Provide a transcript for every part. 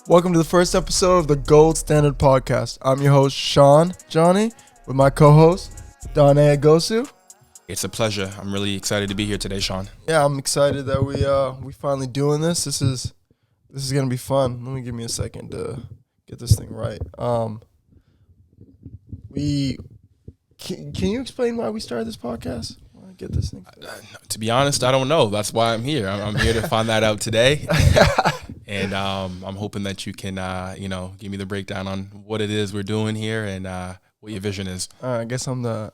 Welcome to the first episode of the Gold Standard Podcast. I'm your host, Sean Johnny, with my co-host, Donne Agosu. It's a pleasure. I'm really excited to be here today, Sean. Yeah, I'm excited that we finally doing this. This is gonna be fun. Let me give me a second to get this thing right. Can you explain why we started this podcast? I get this thing. To be honest, I don't know. That's why I'm here. I'm here to find that out today. And I'm hoping that you can, give me the breakdown on what it is we're doing here and what your vision is. All right, I guess I'm the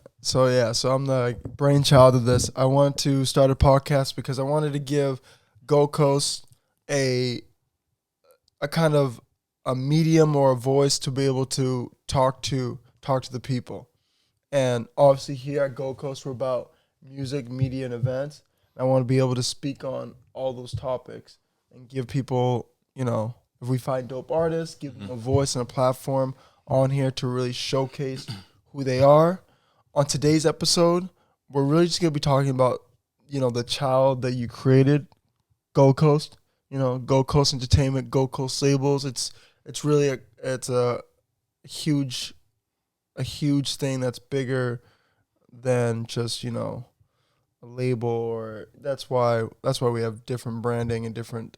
brainchild of this. I wanted to start a podcast because I wanted to give Gold Coast a kind of a medium or a voice to be able to talk to the people. And obviously here at Gold Coast, we're about music, media, and events. I want to be able to speak on all those topics and give people, if we find dope artists, give them a voice and a platform on here to really showcase who they are. On today's episode, we're really just going to be talking about, the child that you created, Gold Coast, Gold Coast Entertainment, Gold Coast labels. It's really a huge thing that's bigger than just, a label, or that's why we have different branding and different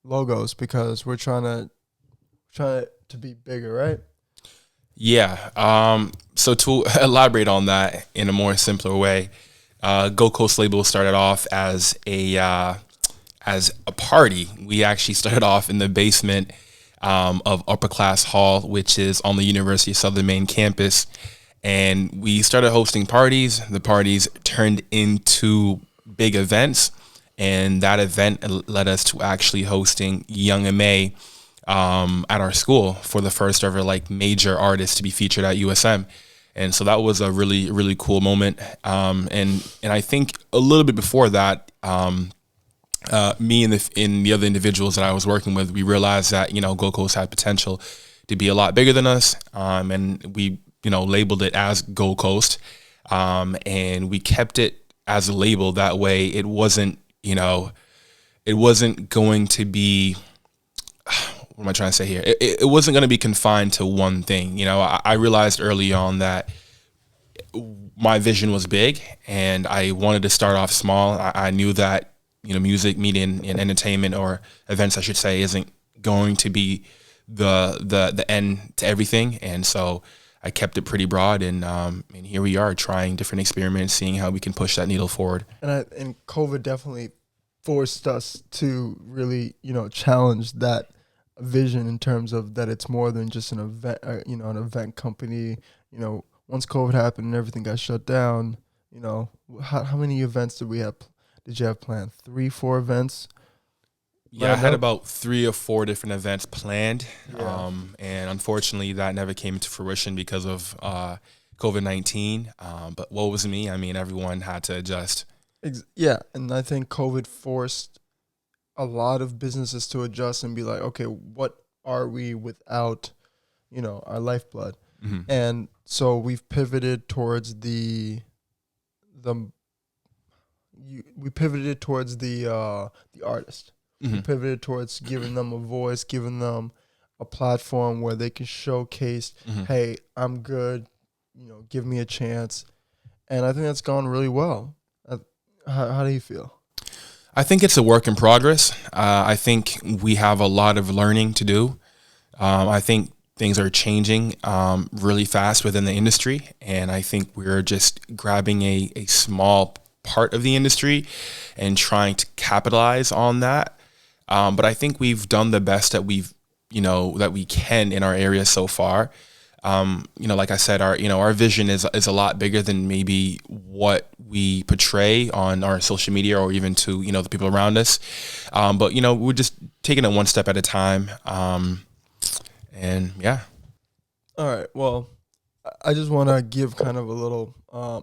logos, because we're trying to be bigger, right? Yeah. So to elaborate on that in a more simpler way, Gold Coast label started off as a party. We actually started off in the basement of Upper Class Hall, which is on the University of Southern Maine campus. And we started hosting parties. The parties turned into big events. And that event led us to actually hosting Young M.A. At our school for the first ever major artist to be featured at USM. And so that was a really, really cool moment. And I think a little bit before that, me and the other individuals that I was working with, we realized that, Gold Coast had potential to be a lot bigger than us. And we, labeled it as Gold Coast. And we kept it as a label. That way it wasn't going to be, what am I trying to say here? It wasn't going to be confined to one thing. I realized early on that my vision was big and I wanted to start off small. I knew that, music, media, and entertainment, or events, I should say, isn't going to be the end to everything. And so I kept it pretty broad, and here we are trying different experiments, seeing how we can push that needle forward. And COVID definitely forced us to really, challenge that vision in terms of that it's more than just an event, an event company. Once COVID happened and everything got shut down, how many events did you have planned? 3-4 events? Yeah, I had about 3 or 4 different events planned. Yeah. And unfortunately that never came into fruition because of COVID-19. But woe was me. I mean, everyone had to adjust. Yeah, and I think COVID forced a lot of businesses to adjust and be like, okay, what are we without, our lifeblood? Mm-hmm. And so we've pivoted towards the artist. Mm-hmm. We pivoted towards giving them a voice, giving them a platform where they can showcase, hey, I'm good, give me a chance. And I think that's gone really well. How do you feel? I think it's a work in progress. I think we have a lot of learning to do. I think things are changing really fast within the industry, and I think we're just grabbing a small part of the industry and trying to capitalize on that. But I think we've done the best that we can in our area so far. Like I said, our vision is a lot bigger than maybe what we portray on our social media or even to, the people around us. But we're just taking it one step at a time. And yeah. All right. Well, I just want to give kind of a little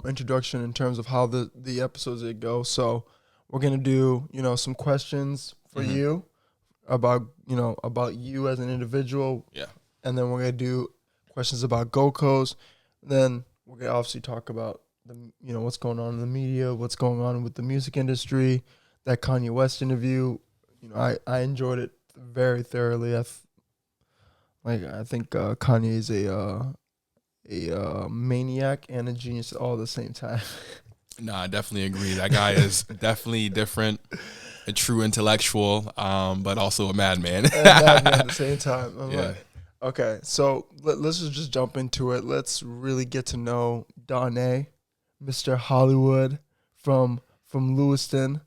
introduction in terms of how the episodes go. So we're going to do, some questions for you about you as an individual. Yeah. And then we're going to do questions about Gold Coast. Then we're going to obviously talk about what's going on in the media, what's going on with the music industry, that Kanye West interview. I enjoyed it very thoroughly. I think Kanye is a maniac and a genius all at the same time. Nah, I definitely agree. That guy is definitely different, a true intellectual, but also a madman. And madman at the same time. I'm Yeah. like, okay, so let's just jump into it. Let's really get to know Donne, Mr. Hollywood from Lewiston.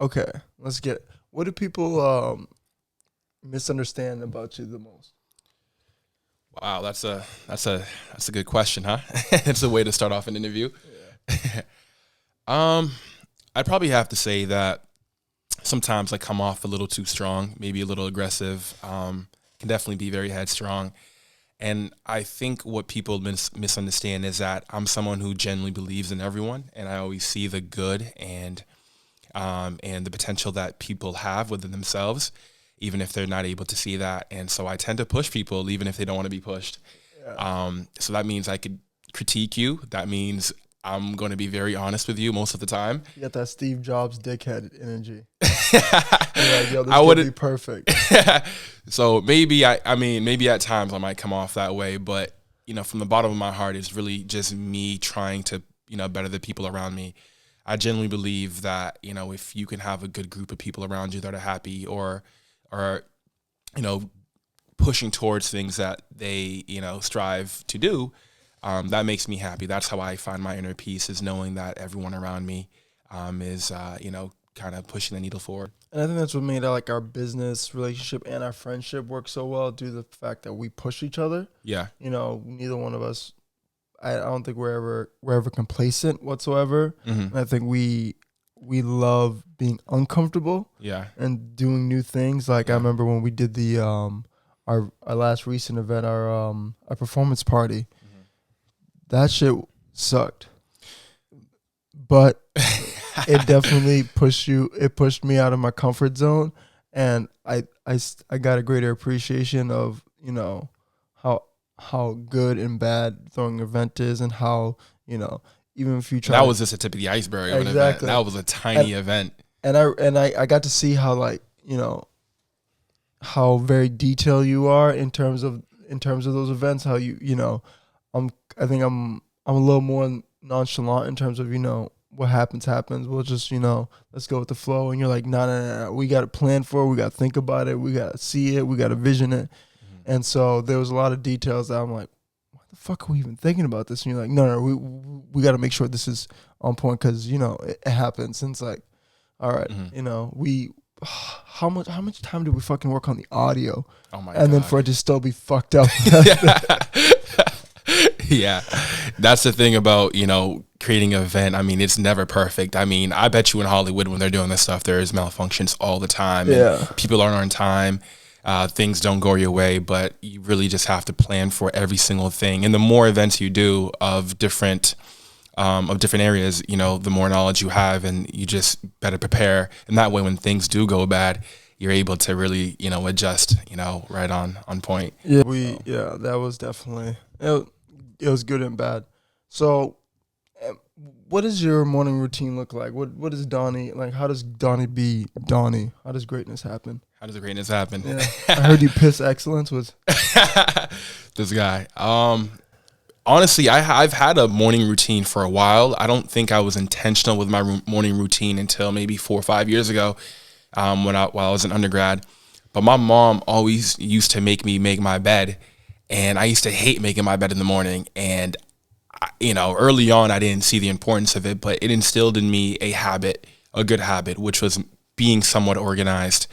Okay, let's get. What do people misunderstand about you the most? Wow, that's a good question, huh? It's a way to start off an interview. Yeah. I'd probably have to say that sometimes I come off a little too strong, maybe a little aggressive. Can definitely be very headstrong. And I think what people misunderstand is that I'm someone who genuinely believes in everyone, and I always see the good and the potential that people have within themselves, even if they're not able to see that. And so I tend to push people, even if they don't want to be pushed. Yeah. So that means I could critique you. That means I'm going to be very honest with you most of the time. You got that Steve Jobs dickhead energy. You're like, yo, this I could wouldn't be perfect. So maybe maybe at times I might come off that way, but from the bottom of my heart, it's really just me trying to better the people around me. I genuinely believe that if you can have a good group of people around you that are happy or pushing towards things that they strive to do, that makes me happy. That's how I find my inner peace, is knowing that everyone around me is kind of pushing the needle forward. And I think that's what made our business relationship and our friendship work so well, due to the fact that we push each other. Yeah. Neither one of us, I don't think we're ever complacent whatsoever. Mm-hmm. And I think we love being uncomfortable. Yeah. And doing new things. I remember when we did the our last recent event, our performance party. Mm-hmm. That shit sucked, but it definitely pushed me out of my comfort zone, and I got a greater appreciation of how good and bad throwing an event is, and how even if you try. That was just a tip of the iceberg of an event. That was a tiny event. And I got to see how how very detailed you are in terms of those events. How I think I'm a little more nonchalant in terms of what happens. We'll just let's go with the flow. And you're like, no, we got to plan for it. We got to think about it. We got to see it. We got to vision it. Mm-hmm. And so there was a lot of details that I'm like, what the fuck are we even thinking about this? And you're like, no, we got to make sure this is on point, because it happens. And it's like, all right, mm-hmm. How much time did we fucking work on the audio? Oh my God. And then for it to still be fucked up. Yeah. That's the thing about, creating an event. I mean, it's never perfect. I mean, I bet you in Hollywood, when they're doing this stuff, there's malfunctions all the time. Yeah. And people aren't on time. Things don't go your way, but you really just have to plan for every single thing. And the more events you do of different areas, the more knowledge you have, and you just better prepare. And that way, when things do go bad, you're able to really, adjust, right on point. Yeah, that was definitely, it was good and bad. So what does your morning routine look like? What is Donnie like? How does Donnie be Donnie? How does greatness happen? How does the greatness happen? Yeah. I heard you piss excellence was this guy. Honestly, I've had a morning routine for a while. I don't think I was intentional with my morning routine until maybe 4 or 5 years ago, while I was an undergrad. But my mom always used to make me make my bed, and I used to hate making my bed in the morning. And early on, I didn't see the importance of it, but it instilled in me a good habit, which was being somewhat organized.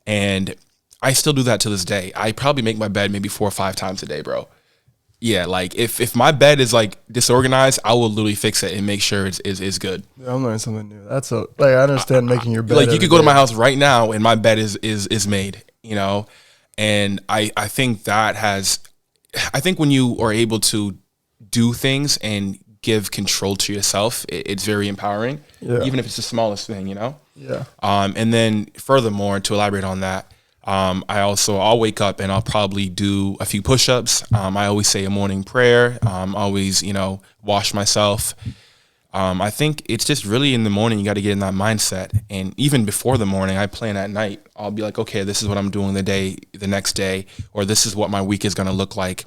And I still do that to this day. I probably make my bed maybe 4 or 5 times a day, bro. Yeah, like if my bed is disorganized, I will literally fix it and make sure it's good. Yeah, I'm learning something new. That's I understand making your bed. Like you could go to my house right now and my bed is made, and I think I think when you are able to do things and give control to yourself, it's very empowering. Yeah. Even if it's the smallest thing, Yeah. And then furthermore, to elaborate on that, I'll wake up and I'll probably do a few push-ups. I always say a morning prayer. Always, wash myself. I think it's just really in the morning, you got to get in that mindset. And even before the morning, I plan at night. I'll be like, okay, this is what I'm doing the next day, or this is what my week is going to look like.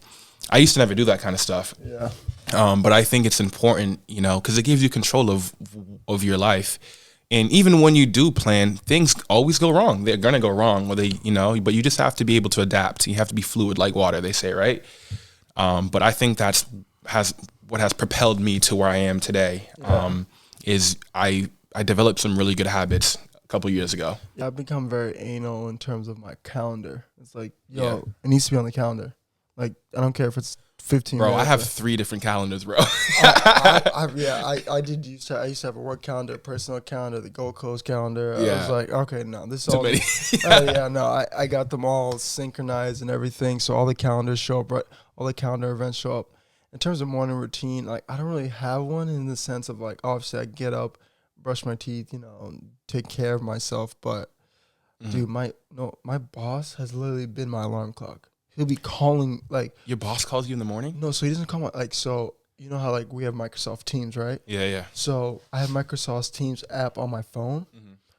I used to never do that kind of stuff. Yeah. But I think it's important, because it gives you control of your life. And even when you do plan, things always go wrong. They're going to go wrong, but you just have to be able to adapt. You have to be fluid like water, they say, right? But I think what has propelled me to where I am today. Is I developed some really good habits a couple years ago. Yeah, I've become very anal in terms of my calendar. It's like, it needs to be on the calendar. Like, I don't care if it's 15 Bro, minutes. I have 3 different calendars, bro. I used to have a work calendar, a personal calendar, the Gold Coast calendar. I was like, okay, no, this is all. Too many. I got them all synchronized and everything, so all the calendars show up, right? All the calendar events show up. In terms of morning routine, like, I don't really have one in the sense of, like, obviously I get up, brush my teeth, take care of myself, but dude, my boss has literally been my alarm clock. He'll be calling, like... Your boss calls you in the morning? No, so he doesn't call my... Like, so, you know how, like, we have Microsoft Teams, right? Yeah. So, I have Microsoft Teams app on my phone.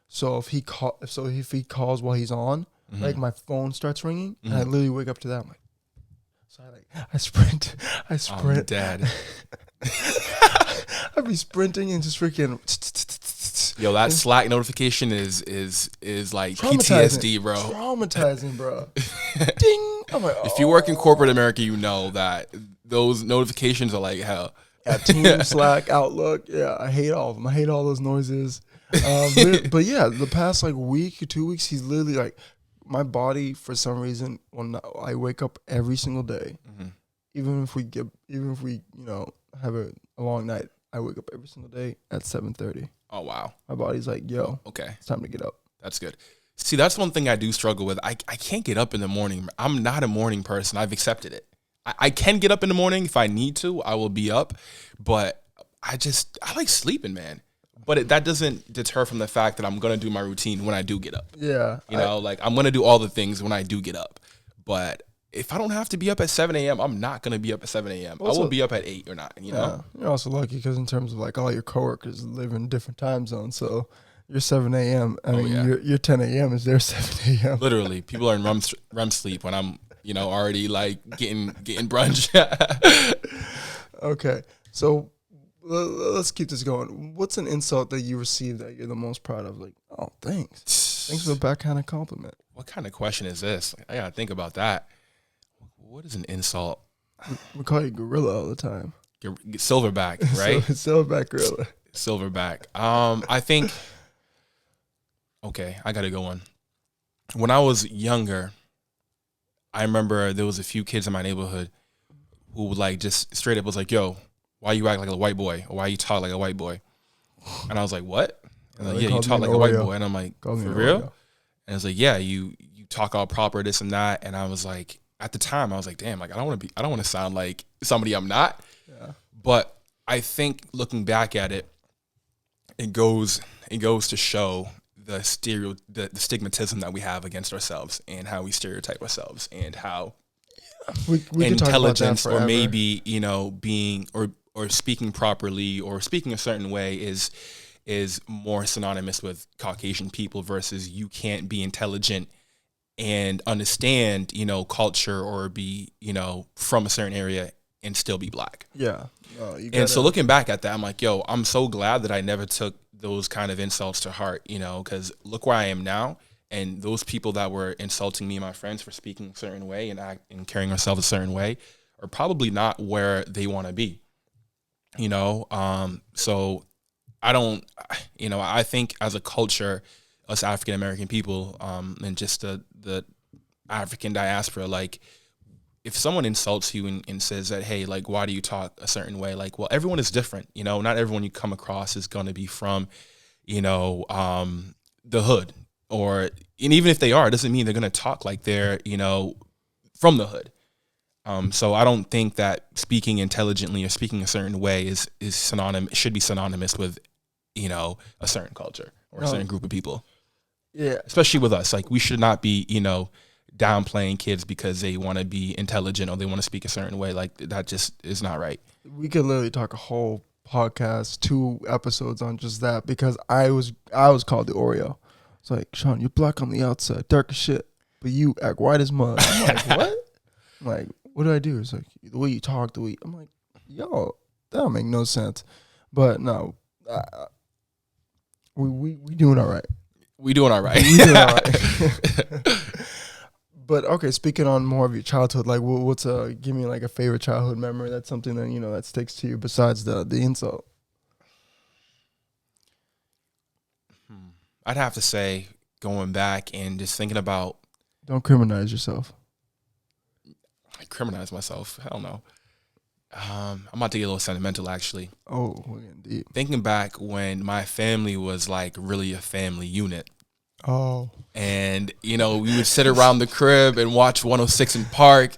So, if he calls while he's on, like, my phone starts ringing, and I literally wake up to that. I'm like... So, I sprint. Oh, Dad. I'd be sprinting and just freaking... Yo, that Slack notification is like PTSD, bro. Traumatizing, bro. Ding. I'm like, If you work in corporate America, you know that those notifications are like hell. Yeah, Team, Slack, Outlook. Yeah, I hate all of them. I hate all those noises. But yeah, the past like week or 2 weeks, he's literally like, my body for some reason. I wake up every single day, even if we have a long night. I wake up every single day at 7:30. Oh, wow. My body's like, yo, okay, it's time to get up. That's good. See, that's one thing I do struggle with. I can't get up in the morning. I'm not a morning person. I've accepted it. I can get up in the morning. If I need to, I will be up. But I like sleeping, man. But that doesn't deter from the fact that I'm going to do my routine when I do get up. Yeah. I'm going to do all the things when I do get up. But if I don't have to be up at 7 a.m., I'm not going to be up at 7 a.m. I will be up at 8 or 9, You're also lucky because in terms of like all your coworkers live in different time zones. So you're 7 a.m. Your 10 a.m. is their 7 a.m. Literally. People are in REM sleep when I'm, already like getting brunch. Okay. So let's keep this going. What's an insult that you received that you're the most proud of? Like, oh, thanks. Thanks for the backhand compliment. What kind of question is this? I got to think about that. What is an insult? We call you gorilla all the time. Silverback, right? Silverback gorilla. Silverback. I think, okay, I got to go on. When I was younger, I remember there was a few kids in my neighborhood who would like just straight up was like, yo, why you act like a white boy? Or why you talk like a white boy? And I was like, what? And like, yeah, you talk like a white boy. And I'm like, for real? And it's like, yeah, you talk all proper, this and that. And I was like, at the time, I was like, damn, like I don't want to sound like somebody I'm not. Yeah. But I think looking back at it, it goes to show the stigmatism that we have against ourselves and how we stereotype ourselves and how we intelligence or maybe, being or speaking properly or speaking a certain way is more synonymous with Caucasian people versus you can't be intelligent and understand, culture or be, from a certain area and still be black. Yeah. And so looking back at that, I'm like, yo, I'm so glad that I never took those kind of insults to heart, because look where I am now. And those people that were insulting me and my friends for speaking a certain way and carrying ourselves a certain way are probably not where they want to be, So I don't, I think as a culture, us African-American people, and just the African diaspora, like if someone insults you and says that, hey, like, why do you talk a certain way? Like, well, everyone is different. Not everyone you come across is going to be from, the hood and even if they are, it doesn't mean they're going to talk like they're, from the hood. So I don't think that speaking intelligently or speaking a certain way is should be synonymous with, a certain culture or a certain group of people. Yeah. Especially with us. Like we should not be, downplaying kids because they want to be intelligent or they want to speak a certain way. Like that just is not right. We could literally talk a whole podcast, 2 episodes on just that because I was called the Oreo. It's like, Sean, you're black on the outside, dark as shit, but you act white as mud. I'm like, what? I'm like, what do I do? It's like the way you talk, the way I'm like, yo, that don't make no sense. But no, we doing all right. We doing all right. We doing all right. But okay, speaking on more of your childhood, like what's give me like a favorite childhood memory. That's something that that sticks to you besides the insult. I'd have to say going back and just thinking about. Don't criminalize yourself. I criminalize myself. Hell no. I'm about to get a little sentimental, actually. Oh, we're getting deep. Thinking back when my family was like really a family unit. Oh. And, we would sit around the crib and watch 106 in Park.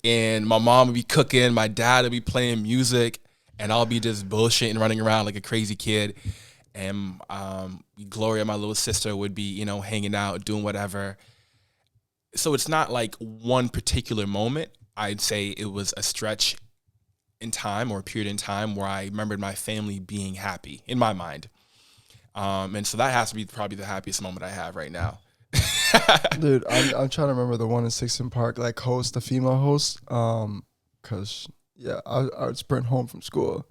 And my mom would be cooking. My dad would be playing music. And I'll be just bullshitting, running around like a crazy kid. And Gloria, my little sister, would be, hanging out, doing whatever. So it's not like one particular moment. I'd say it was a stretch in time or a period in time where I remembered my family being happy in my mind. And so that has to be probably the happiest moment I have right now. Dude, I'm trying to remember the 106 in Park, like host, the female host. Cause yeah, I would sprint home from school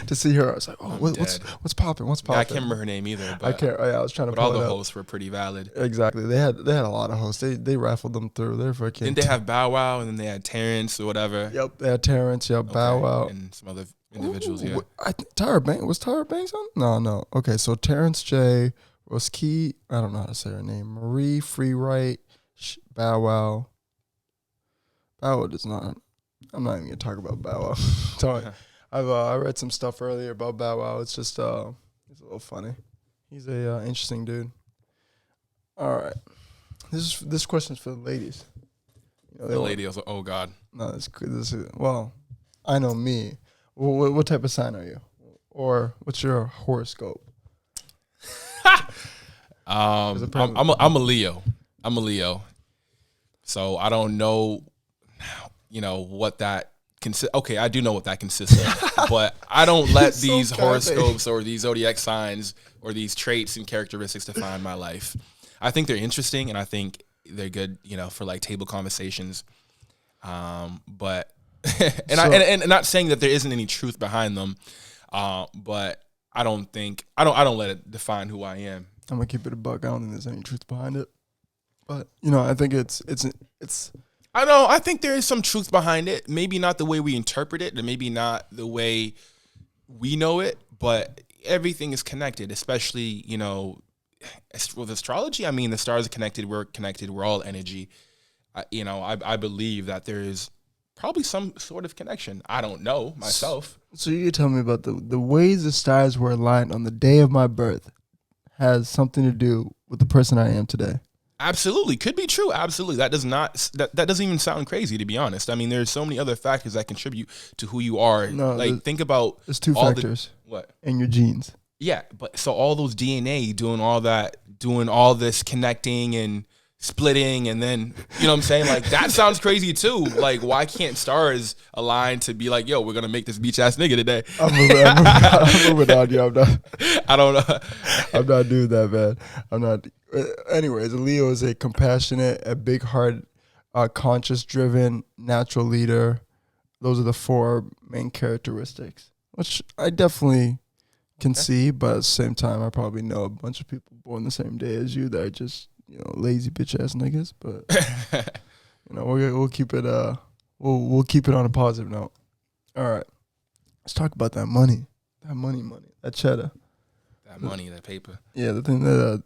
to see her. I was like, oh, what's popping? What's popping? Yeah, I can't remember her name either. But I can't. Yeah, I was trying to. But all the hosts were pretty valid. Exactly. They had a lot of hosts. They raffled them through. They're fucking. Didn't they have Bow Wow and then they had Terrence or whatever? Yep, they had Terrence. Yep, okay. Bow Wow and some other individuals. Yeah. Tyra Banks was Tyra Banks on? No. Okay, so Terrence J, Roski. I don't know how to say her name. Marie Freewright, Bow Wow. Bow Wow does not. I'm not even gonna talk about Bow Wow. Sorry. I read some stuff earlier about Bow Wow. It's just he's a little funny. He's a interesting dude. All right, this question's for the ladies. The lady was like, oh God. No, this is well, I know me. What type of sign are you, or what's your horoscope? I'm a Leo. I'm a Leo. So I don't know, what that consists. Okay, I do know what that consists of, but I don't let these horoscopes or these zodiac signs or these traits and characteristics define my life. I think they're interesting and I think they're good, for like table conversations. But and not saying that there isn't any truth behind them, but I don't let it define who I am. I'm gonna keep it a buck. I don't think there's any truth behind it, but I think it's. I think there is some truth behind it. Maybe not the way we interpret it, and maybe not the way we know it, but everything is connected, especially, with astrology. I mean, the stars are connected. We're connected. We're all energy. I believe that there is probably some sort of connection. I don't know myself. So you tell me about the ways the stars were aligned on the day of my birth has something to do with the person I am today. Absolutely. Could be true. Absolutely. That doesn't even sound crazy, to be honest. I mean, there's so many other factors that contribute to who you are. No, think about there's 2 factors. What? And your genes. Yeah, but so all those DNA doing all this connecting and splitting, and then what I'm saying, like that sounds crazy too. Like, why can't stars align to be like, yo, we're gonna make this beach ass nigga today? I'm moving on, yo. I don't know. I'm not doing that, man. I'm not. Anyways, Leo is a compassionate, a big heart, conscious, driven, natural leader. Those are the 4 main characteristics, which I definitely can see. But at the same time, I probably know a bunch of people born the same day as you that are just lazy bitch ass niggas. But we'll keep it we'll keep it on a positive note. All right, let's talk about that money, that cheddar, that money, that paper. Yeah, the thing that.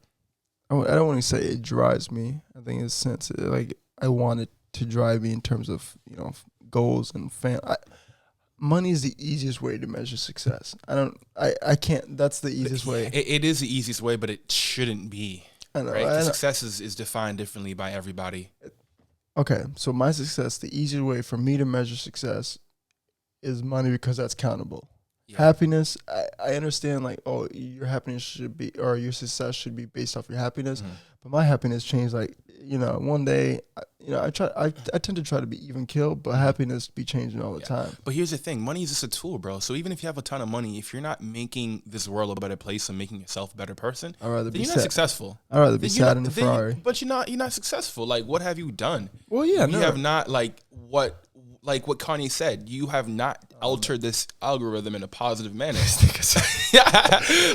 I don't want to say it drives me. I think it's sensitive. Like I want it to drive me in terms of goals and money is the easiest way to measure success. I can't. That's the easiest way. It is the easiest way, but it shouldn't be. I know. Right? Success is defined differently by everybody. Okay, so my success, the easiest way for me to measure success is money because that's countable. Happiness, I understand, like, oh, your happiness should be, or your success should be based off your happiness. But my happiness changed, like, one day, I tend to try to be even killed, but happiness be changing all the time. But here's the thing, money is just a tool, bro. So even if you have a ton of money, if you're not making this world a better place and making yourself a better person, then you're not successful. I'd rather be sad in the Ferrari. But you're not successful. Like, what have you done? Well, yeah, you have not, like what Kanye said, you have not altered this algorithm in a positive manner.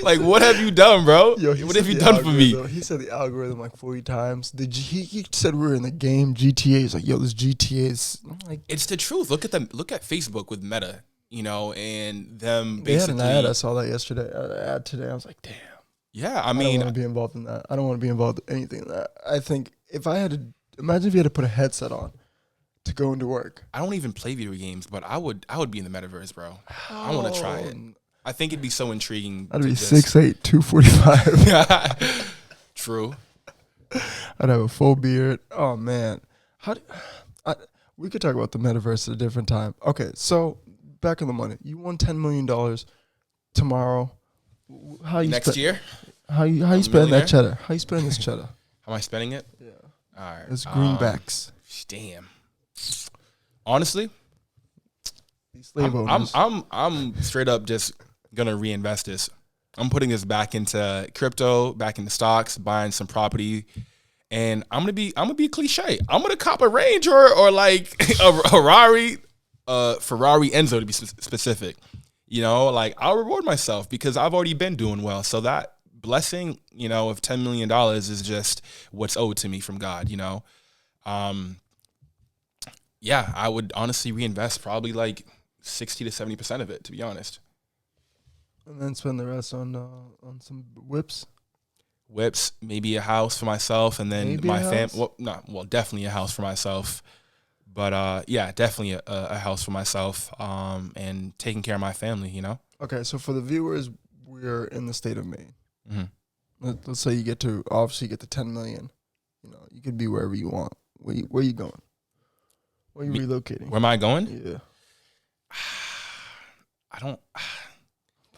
Like, what have you done, bro? What have you done for me? He said the algorithm like 40 times. He said we were in the game GTA. He's like, yo, this GTA is like, it's the truth. Look at Facebook with Meta, and them basically. They had an ad. I saw that yesterday. Ad today. I was like, damn. Yeah, I don't want to be involved in that. I don't want to be involved in anything in that. I think imagine if you had to put a headset on to go into work. I don't even play video games, but I would be in the metaverse, bro. I want to try it. I think it'd be so intriguing. I'd be 6'8", 245. True. I'd have a full beard. Oh man, we could talk about the metaverse at a different time. Okay, so back on the money. You won $10 million tomorrow. How you next year? How you spend that cheddar? How you spend this cheddar? How am I spending it? Yeah. All right. It's greenbacks. Damn. Honestly, these slave owners. I'm straight up just gonna reinvest this. I'm putting this back into crypto, back into stocks, buying some property, and I'm gonna be cliche. I'm gonna cop a Range or like a Ferrari Enzo to be specific. Like, I'll reward myself because I've already been doing well. So that blessing, of $10 million is just what's owed to me from God. Yeah, I would honestly reinvest probably like 60 to 70% of it, to be honest. And then spend the rest on some whips. Whips, maybe a house for myself, and then maybe my family. Well, definitely a house for myself. But yeah, definitely a house for myself. And taking care of my family. Okay, so for the viewers, we're in the state of Maine. Mm-hmm. Let's say you get to 10 million. You could be wherever you want. Where you going? Where are you relocating? Where am I going? Yeah.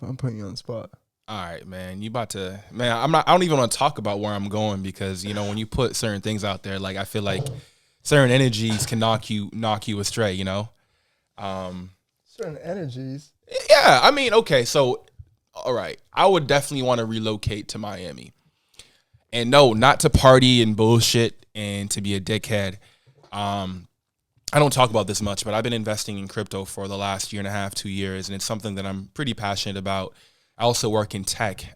I'm putting you on the spot. All right, man. I don't even want to talk about where I'm going because, when you put certain things out there, like, I feel like certain energies can knock you astray, Certain energies? Yeah. I mean, okay. So, all right. I would definitely want to relocate to Miami. And no, not to party and bullshit and to be a dickhead. I don't talk about this much, but I've been investing in crypto for the last 1.5 to 2 years, and it's something that I'm pretty passionate about. I also work in tech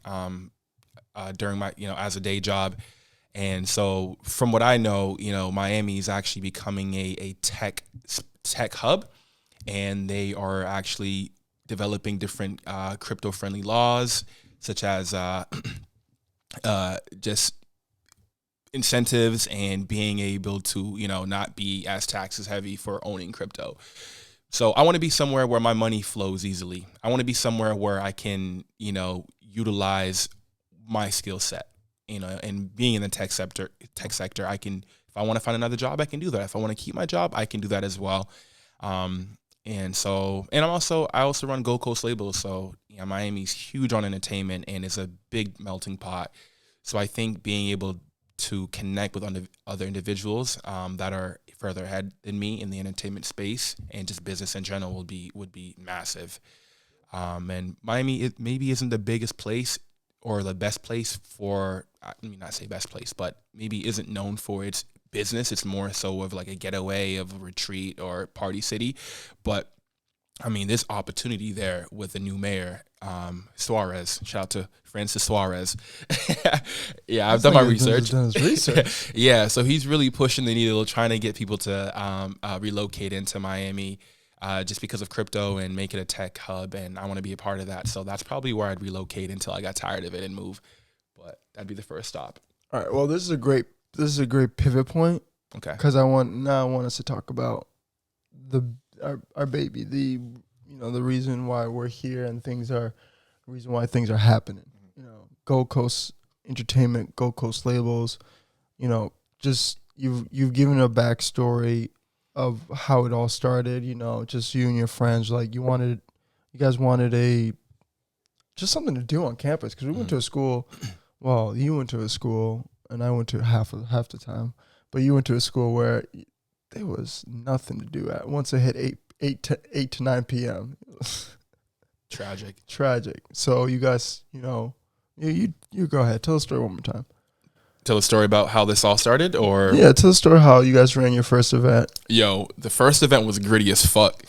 during my, as a day job. And so from what I know, Miami is actually becoming a tech hub, and they are actually developing different crypto-friendly laws, such as just incentives and being able to, not be as taxes heavy for owning crypto. So I want to be somewhere where my money flows easily. I want to be somewhere where I can, utilize my skill set, and being in the tech sector, I can, if I want to find another job, I can do that. If I want to keep my job, I can do that as well. I also run Gold Coast labels. So Miami's huge on entertainment and it's a big melting pot. So I think being able to connect with other individuals that are further ahead than me in the entertainment space and just business in general would be massive. And Miami maybe isn't the biggest place or the best place for, not say best place, but maybe isn't known for its business. It's more so of like a getaway, of a retreat or party city. But there's opportunity there with the new mayor, Suarez. Shout out to Francis Suarez. Yeah, I've done my research. Done his research. Yeah, so he's really pushing the needle, trying to get people to relocate into Miami just because of crypto and make it a tech hub. And I want to be a part of that. So that's probably where I'd relocate until I got tired of it and move. But that'd be the first stop. All right. Well, this is a great pivot point. Okay. Because I want us to talk about our baby, the reason why we're here and the reason why things are happening. Gold Coast Entertainment, Gold Coast labels. Just you've given a backstory of how it all started. Just you and your friends, like you wanted you guys wanted just something to do on campus, because we went to a school. Well, you went to a school, and I went to half the time. But you went to a school where there was nothing to do at once it hit 8 to 9 p.m. Tragic. So you guys, you go ahead. Tell the story one more time. Tell a story about how this all started, or yeah, tell the story how you guys ran your first event. Yo, the first event was gritty as fuck.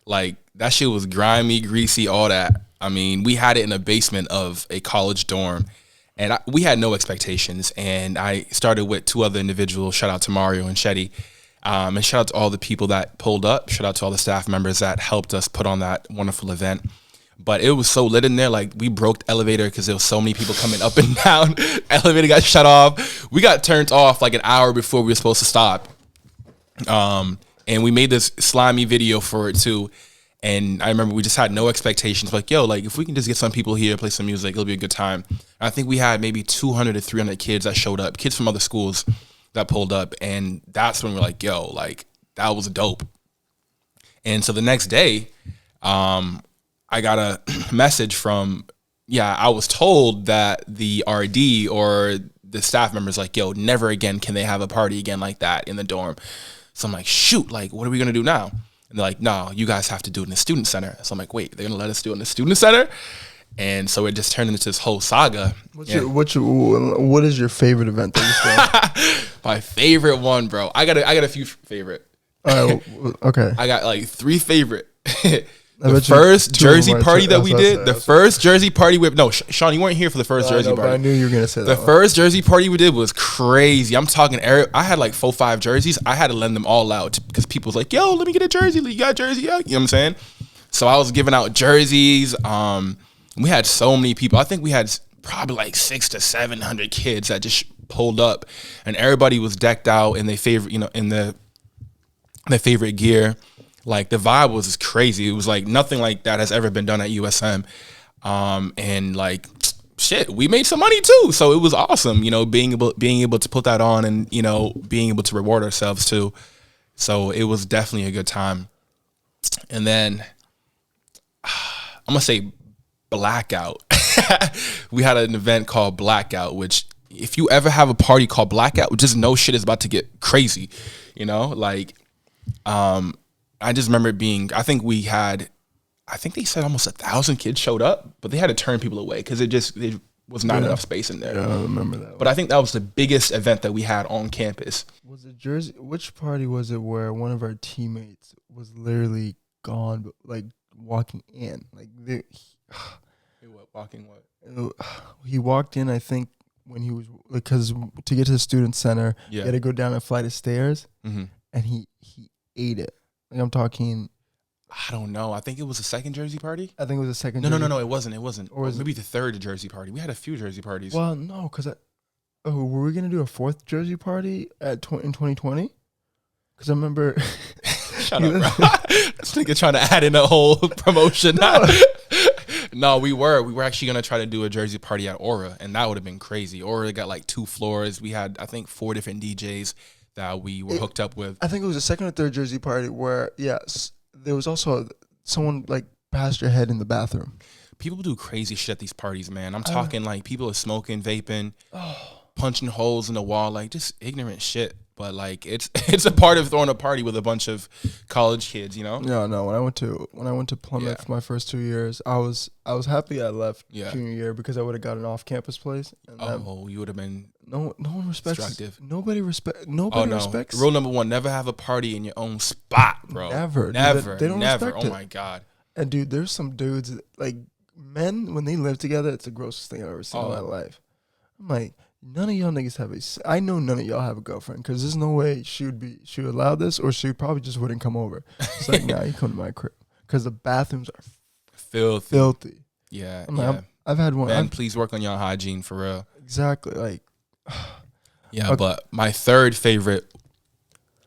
Like, that shit was grimy, greasy, all that. I mean, we had it in the basement of a college dorm, and we had no expectations. And I started with 2 other individuals. Shout out to Mario and Shetty. And shout out to all the people that pulled up. Shout out to all the staff members that helped us put on that wonderful event. But it was so lit in there. Like, we broke the elevator because there was so many people coming up and down. Elevator got shut off. We got turned off like an hour before we were supposed to stop. And we made this slimy video for it too. And I remember we just had no expectations. Like, yo, like, if we can just get some people here, play some music, it'll be a good time. And I think we had maybe 200 to 300 kids that showed up, kids from other schools that pulled up. And that's when we're like, yo, like, that was dope. And so the next day, I got a message from, I was told that the RD or the staff members like, yo, never again can they have a party again like that in the dorm. So I'm like, shoot, like, what are we going to do now? And they're like, no, you guys have to do it in the student center. So I'm like, wait, they're going to let us do it in the student center? And so it just turned into this whole saga. What is your favorite event that you've done? My favorite one, bro. I got a few favorite. All right, okay. I got like 3 favorite. The first Jersey party that we did, Sean, you weren't here for the first Jersey party. But I knew you were going to say that. The first Jersey party we did was crazy. I'm talking, I had like 4, 5 jerseys. I had to lend them all out because people was like, yo, let me get a jersey. You got a jersey? Yeah. You know what I'm saying? So I was giving out jerseys. We had so many people. I think we had probably like 600 to 700 kids that just pulled up, and everybody was decked out in their favorite, in their favorite gear. Like, the vibe was crazy. It was like nothing like that has ever been done at USM. And like, shit, we made some money too. So it was awesome, being able to put that on and, being able to reward ourselves too. So it was definitely a good time. And then I'm going to say Blackout. We had an event called Blackout, which if you ever have a party called Blackout, just know shit is about to get crazy, like, I just remember it being, I think they said almost 1,000 kids showed up, but they had to turn people away because it was not enough space in there. Yeah, I remember that. But I think that was the biggest event that we had on campus. Was it Jersey? Which party was it where one of our teammates was literally gone, but like walking in? Like, walking what? He walked in, I think, when he was, because to get to the student center, he had to go down a flight of stairs, and he ate it. Like, I'm talking, I don't know. I think it was the second Jersey party. I think it was the second. No, it wasn't. Or maybe the third Jersey party. We had a few Jersey parties. Well, no, because were we gonna do a 4th Jersey party in 2020? Because I remember. Shut up, bro. This nigga trying to add in a whole promotion. No, we were actually gonna try to do a Jersey party at Aura, and that would have been crazy. Aura got like 2 floors. We had, I think, 4 different DJs that we were hooked up with. I think it was the 2nd or 3rd Jersey party where, there was also someone like bashed your head in the bathroom. People do crazy shit at these parties, man. I'm talking like people are smoking, vaping, punching holes in the wall, like just ignorant shit. But like it's a part of throwing a party with a bunch of college kids, No, when I went to Plymouth for my first 2 years, I was happy I left junior year because I would have got an off-campus place. And you would have been no one respects. Destructive. Nobody respects. Rule number 1: never have a party in your own spot, bro. Never. They don't respect it. Oh my god. And dude, there's some dudes like men when they live together. It's the grossest thing I've ever seen in my life. I'm like, none of y'all niggas have I know none of y'all have a girlfriend because there's no way she would allow this, or she probably just wouldn't come over. It's like, nah, you come to my crib because the bathrooms are filthy. Yeah, I've had one. Man, please work on your hygiene for real. Exactly, like. Yeah, okay. But my third favorite,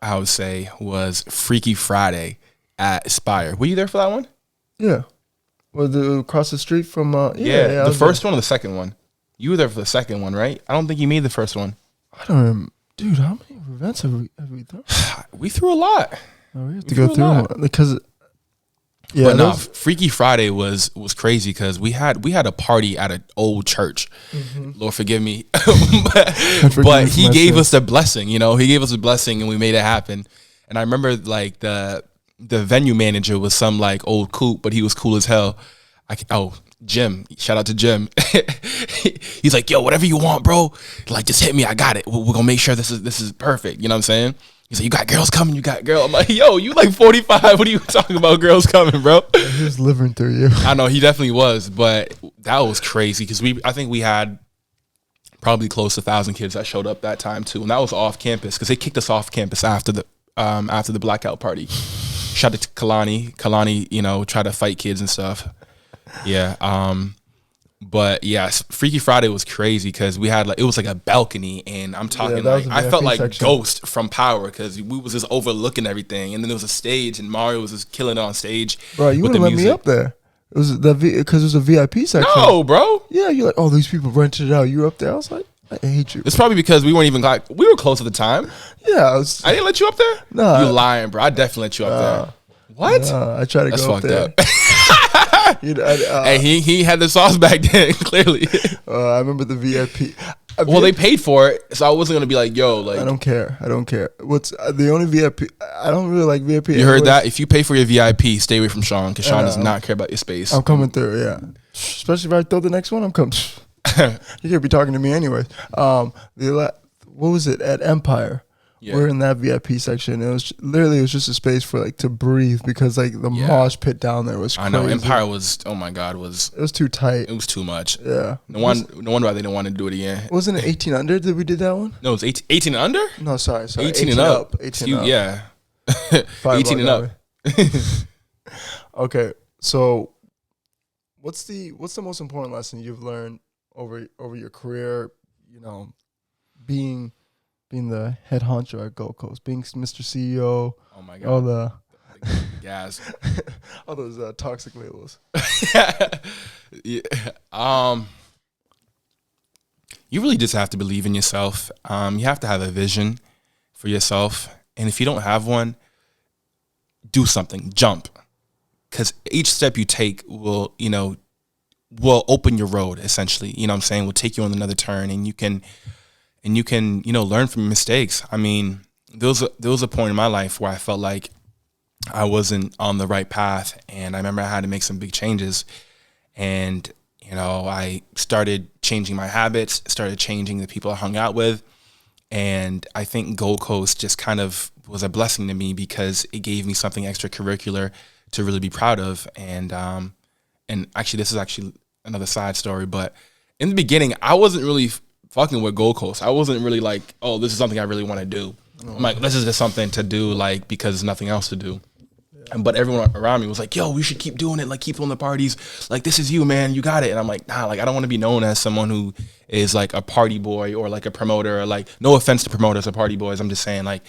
I would say, was Freaky Friday at Aspire. Were you there for that one? Yeah. Well, across the street from the first one or the second one? You were there for the second one, right? I don't think you made the first one. I don't remember. Dude, how many events have we thrown? We threw a lot. Oh, we have to go through them because Yeah, but no, Freaky Friday was crazy because we had a party at an old church. Lord forgive me, but he gave us the blessing. You know, he gave us a blessing, and we made it happen. And I remember like the venue manager was some like old coot, but he was cool as hell. Jim, shout out to Jim. He's like, yo, whatever you want, bro. Like, just hit me. I got it. We're gonna make sure this is perfect. You know what I'm saying? He's like, you got girls coming. You got girl. I'm like, yo, you like 45. What are you talking about? Girls coming, bro? He was living through you. I know he definitely was, but that was crazy because I think we had probably close to 1,000 kids that showed up that time too, and that was off campus because they kicked us off campus after the blackout party. Shout out to Kalani. Kalani, you know, tried to fight kids and stuff. Yeah. But yeah, Freaky Friday was crazy because we had it was like a balcony, and I'm talking I felt like section. Ghost from Power because we was just overlooking everything, and then there was a stage, and Mario was just killing it on stage. Bro, you wouldn't let me up there. It was because it was a VIP section. No, bro. Yeah, you're like, oh, these people rented it out. You were up there. I was like, I hate you. It's probably because we weren't even we were close at the time. Yeah, I didn't let you up there. No, you lying, bro. I definitely let you up there. What? I tried to That's go up there. That's fucked up. And he had the sauce back then, clearly. I remember the VIP. Well, they paid for it, so I wasn't gonna be like, "Yo, like." I don't care. What's the only VIP? I don't really like VIP. You heard that? If you pay for your VIP, stay away from Sean because Sean does not care about your space. I'm coming through, yeah. Especially if I throw the next one, I'm coming. You're gonna be talking to me anyways. What was it at Empire? Yeah. We're in that VIP section. It was just a space for to breathe because the mosh pit down there was crazy. I know Empire was it was too tight. It was too much. Yeah. No wonder why they didn't want to do it again. Wasn't it 18 under that we did that one? No, it was 18 and under? No, sorry. 18 and up. 18 up. Yeah. 18 and up. Okay. So what's the most important lesson you've learned over your career, you know, being the head honcho at Gold Coast, being Mr. CEO, oh my God, all the gas, all those toxic labels. Yeah. You really just have to believe in yourself. You have to have a vision for yourself, and if you don't have one, do something. Jump, because each step you take will open your road. Essentially, you know what I'm saying, will take you on another turn, and you can learn from your mistakes. I mean, there was a point in my life where I felt like I wasn't on the right path, and I remember I had to make some big changes, and I started changing my habits, started changing the people I hung out with, and I think Gold Coast just kind of was a blessing to me because it gave me something extracurricular to really be proud of, and actually this is actually another side story, but in the beginning I wasn't really fucking with Gold Coast. I wasn't really like, oh, this is something I really want to do. I'm like, this is just something to do, because there's nothing else to do. Yeah. But everyone around me was like, yo, we should keep doing it. Keep throwing the parties. This is you, man. You got it. And I'm like, nah, I don't want to be known as someone who is a party boy or a promoter or no offense to promoters or party boys. I'm just saying I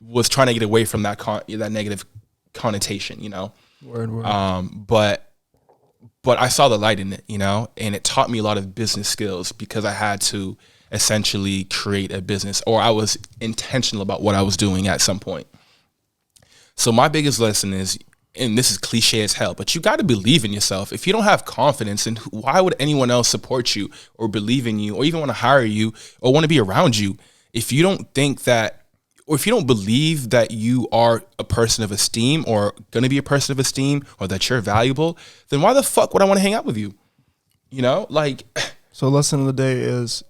was trying to get away from that negative connotation, you know? Word. But I saw the light in it, and it taught me a lot of business skills because I had to essentially create a business, or I was intentional about what I was doing at some point. So my biggest lesson is, and this is cliche as hell, but you got to believe in yourself. If you don't have confidence, then why would anyone else support you or believe in you or even want to hire you or want to be around you? If you don't think that, or if you don't believe that you are a person of esteem or going to be a person of esteem or that you're valuable, then why the fuck would I want to hang out with you? So lesson of the day is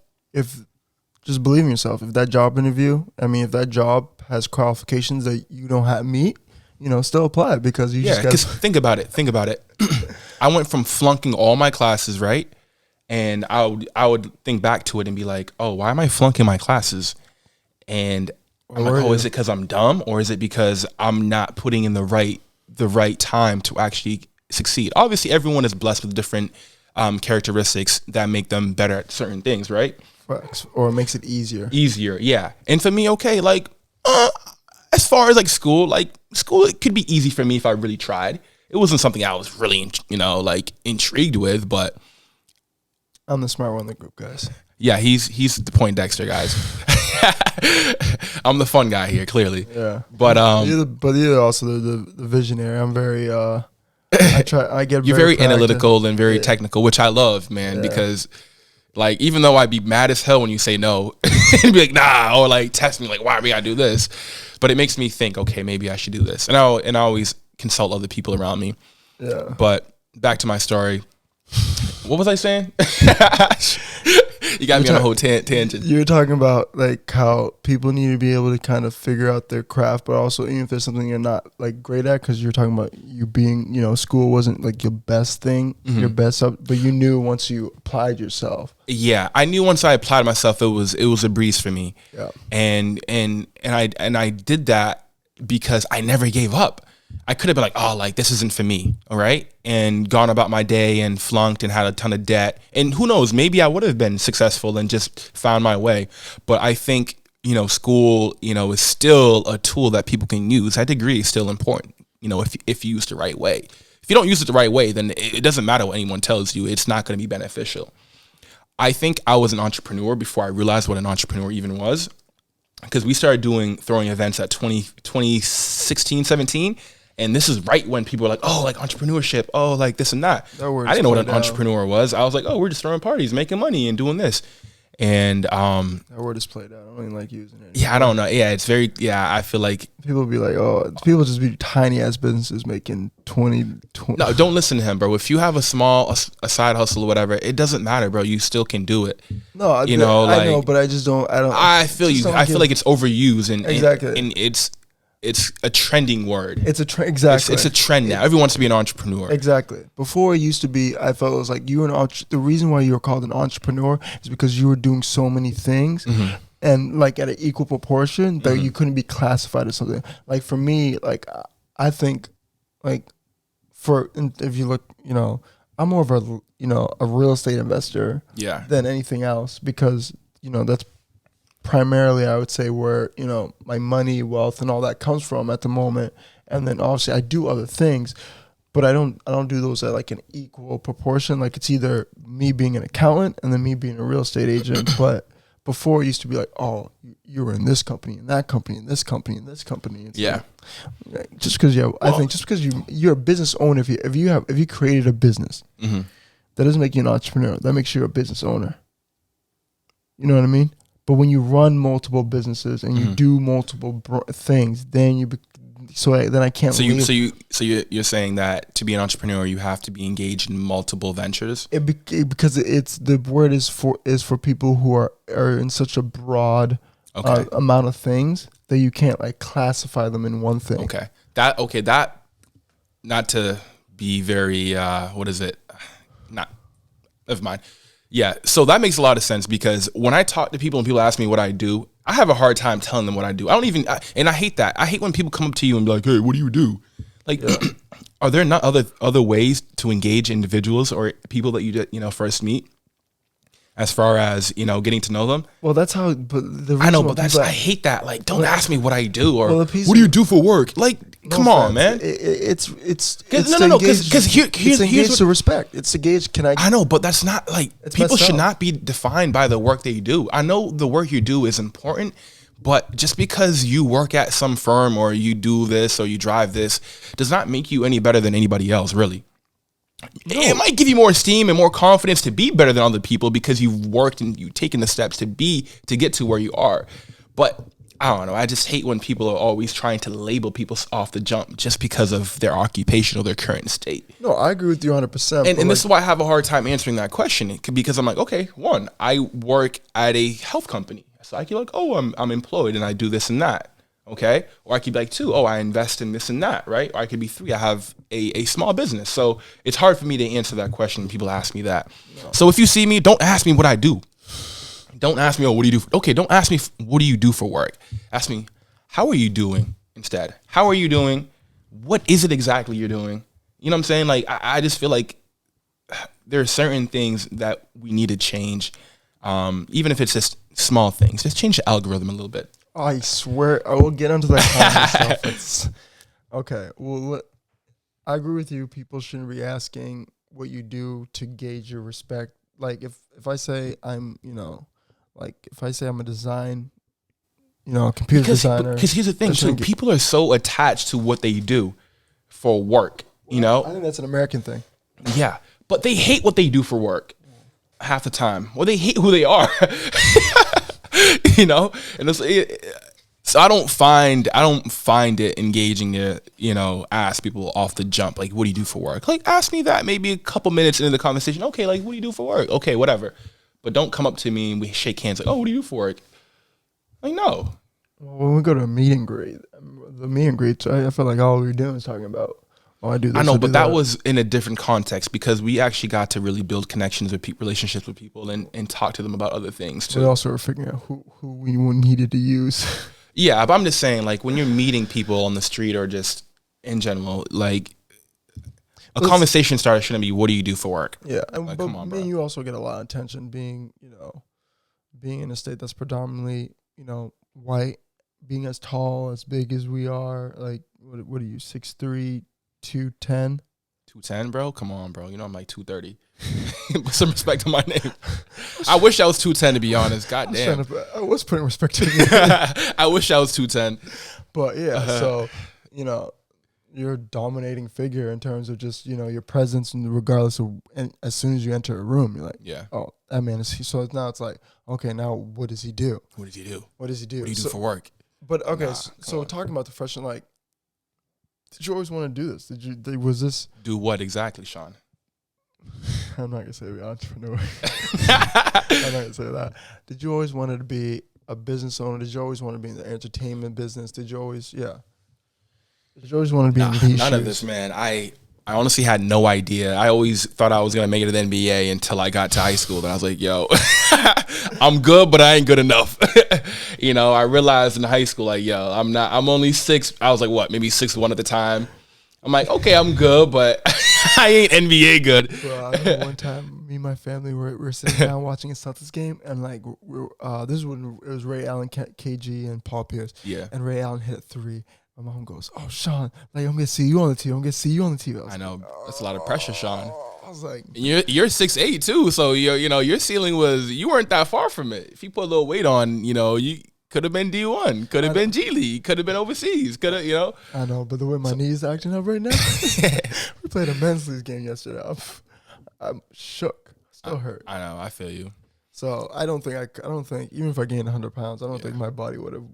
just believe in yourself. If that job interview, if that job has qualifications that you don't meet, still apply because you just got to. Think about it. I went from flunking all my classes, right? And I would think back to it and be like, oh, why am I flunking my classes? And I'm like, oh, is it because I'm dumb, or is it because I'm not putting in the right time to actually succeed? Obviously, everyone is blessed with different characteristics that make them better at certain things, right? Or it makes it easier. Easier, yeah. And for me, okay, as far as school, it could be easy for me if I really tried. It wasn't something I was really, intrigued with, but I'm the smart one in the group, guys. Yeah, he's the Poindexter, guys. I'm the fun guy here, clearly. Yeah. But you're also the visionary. I'm very you're very analytical and very technical, which I love, man, because like, even though I'd be mad as hell when you say no and be like, nah, or like test me, like, why we gotta do this? But it makes me think, okay, maybe I should do this. And I always consult other people around me. Yeah. But back to my story. What was I saying? You got me on a whole tangent. You were talking about like how people need to be able to kind of figure out their craft, but also even if there's something you're not like great at, because you're talking about you being, school wasn't like your best thing, your best up, but you knew once you applied yourself. Yeah, I knew once I applied myself, it was a breeze for me. Yeah, and I did that because I never gave up. I could have been like, oh, like this isn't for me, all right, and gone about my day and flunked and had a ton of debt. And who knows, maybe I would have been successful and just found my way. But I think, school, is still a tool that people can use. That degree is still important, if used the right way. If you don't use it the right way, then it doesn't matter what anyone tells you. It's not going to be beneficial. I think I was an entrepreneur before I realized what an entrepreneur even was, because we started throwing events at 2016, 17. And this is right when people were like, oh, like entrepreneurship, oh, like this and that. I didn't know what an entrepreneur was. I was like, oh, we're just throwing parties, making money and doing this. And that word is played out. I don't even like using it. Yeah, I don't know. Yeah, it's very, I feel like people be like, oh, people just be tiny ass businesses making 20. No, don't listen to him, bro. If you have a side hustle or whatever, it doesn't matter, bro. You still can do it. No, I know, but I just don't. I feel you. I feel like it's overused and exactly. And it's a trending word. It's exactly. It's a trend now. Everyone wants to be an entrepreneur. Exactly. Before it used to be, I felt it was like the reason why you were called an entrepreneur is because you were doing so many things, and like at an equal proportion that you couldn't be classified as something. Like for me, like I think, like if you look, I'm more of a real estate investor, than anything else, because that's primarily, I would say, where my money, wealth, and all that comes from at the moment. And then obviously I do other things, but I don't do those at like an equal proportion. Like it's either me being an accountant and then me being a real estate agent. But before it used to be like, oh, you were in this company and that company and this company and this company. It's like, just because I think just because you're a business owner, if you created a business, that doesn't make you an entrepreneur. That makes you a business owner. You know what I mean? But when you run multiple businesses and you do multiple things, then I can't. So you're saying that to be an entrepreneur, you have to be engaged in multiple ventures. Because it's the word is for people who are in such a broad amount of things that you can't like classify them in one thing. That not to be very what is it? Not never mind. Yeah, so that makes a lot of sense, because when I talk to people and people ask me what I do, I have a hard time telling them what I do. And I hate that. I hate when people come up to you and be like, hey, what do you do? Like, are there not other ways to engage individuals or people that you first meet, as far as, getting to know them? Well, that's how, but the I know, but I hate that. Like, don't ask me what I do or what do you do for work? Like, come on, man. It's because here's to respect. It's to gauge. I know, but that's not like, people should not be defined by the work they do. I know the work you do is important, but just because you work at some firm or you do this or you drive this does not make you any better than anybody else, really. No. It might give you more esteem and more confidence to be better than other people because you've worked and you've taken the steps to get to where you are. But I don't know. I just hate when people are always trying to label people off the jump just because of their occupation or their current state. No, I agree with you 100%. And this is why I have a hard time answering that question, because I'm like, okay, one, I work at a health company. So I can be like, oh, I'm employed and I do this and that. Okay. Or I could be like, two, oh, I invest in this and that, right? Or I could be three, I have a small business. So it's hard for me to answer that question when people ask me that. No. So if you see me, don't ask me what I do. Don't ask me, oh, what do you do? Okay, don't ask me, what do you do for work? Ask me, how are you doing instead? How are you doing? What is it exactly you're doing? You know what I'm saying? Like, I just feel like there are certain things that we need to change, even if it's just small things. Just change the algorithm a little bit. I swear, I will get into that kind of stuff. Okay, well, I agree with you. People shouldn't be asking what you do to gauge your respect. Like, if I say I'm, if I say I'm a design computer designer. Because here's the thing, too. People are so attached to what they do for work, I think that's an American thing. Yeah. But they hate what they do for work half the time. Well, they hate who they are. And so I don't find it engaging to, ask people off the jump, like, what do you do for work? Like, ask me that maybe a couple minutes into the conversation. Okay, like, what do you do for work? Okay, whatever. But don't come up to me and we shake hands like, oh, what do you do for work? Like, no. Well, when we go to a meet and greet, the meet and greets, I feel like all we're doing is talking about, I do this. I know, but that was in a different context because we actually got to really build connections with relationships with people and talk to them about other things too. We also were figuring out who we needed to use. Yeah, but I'm just saying, like, when you're meeting people on the street or just in general, like, conversation starter shouldn't be, what do you do for work? Yeah, like, but come on, bro. you also get a lot of attention being in a state that's predominantly, white, being as tall, as big as we are. Like, what are you, 6'3", 210? 210, bro? Come on, bro. I'm like 230. Put some respect to my name. I wish I was 210, to be honest. God damn. I was putting respect to you. I wish I was 210. But yeah, so, you're a dominating figure in terms of just, your presence, and regardless of, and as soon as you enter a room, you're like, yeah, oh, that man is, so now it's like, okay, now what does he do? What does he do? What does he do? What do you do for work? But okay, so talking about the profession, like, did you always want to do this? Was this? Do what exactly, Sean? I'm not going to say be an entrepreneur. I'm not going to say that. Did you always want to be a business owner? Did you always want to be in the entertainment business? Did you always want to be in these none shoes? of this, man. I honestly had no idea. I always thought I was going to make it to the NBA until I got to high school. Then I was like, yo, I'm good, but I ain't good enough. I realized in high school, like, yo, I'm only 6. I was like, what, maybe 6'1" at the time. I'm like, okay, I'm good, but I ain't NBA good. Bro, I remember one time, me and my family were sitting down watching a Celtics game, and like, this is when it was Ray Allen, KG, and Paul Pierce. Yeah. And Ray Allen hit a 3. My mom goes, "Oh, Sean, like, I'm gonna see you on the TV. I'm gonna see you on the TV." I know, that's a lot of pressure, Sean. I was like, you're 6'8" too, so your ceiling you weren't that far from it. If you put a little weight on, you could have been D1, could have been G League, could have been overseas, could have, I know, but the way my knees acting up right now, we played a men's league game yesterday. I'm shook, still hurt. I know, I feel you. So I don't think even if I gained 100 pounds, I don't think my body would have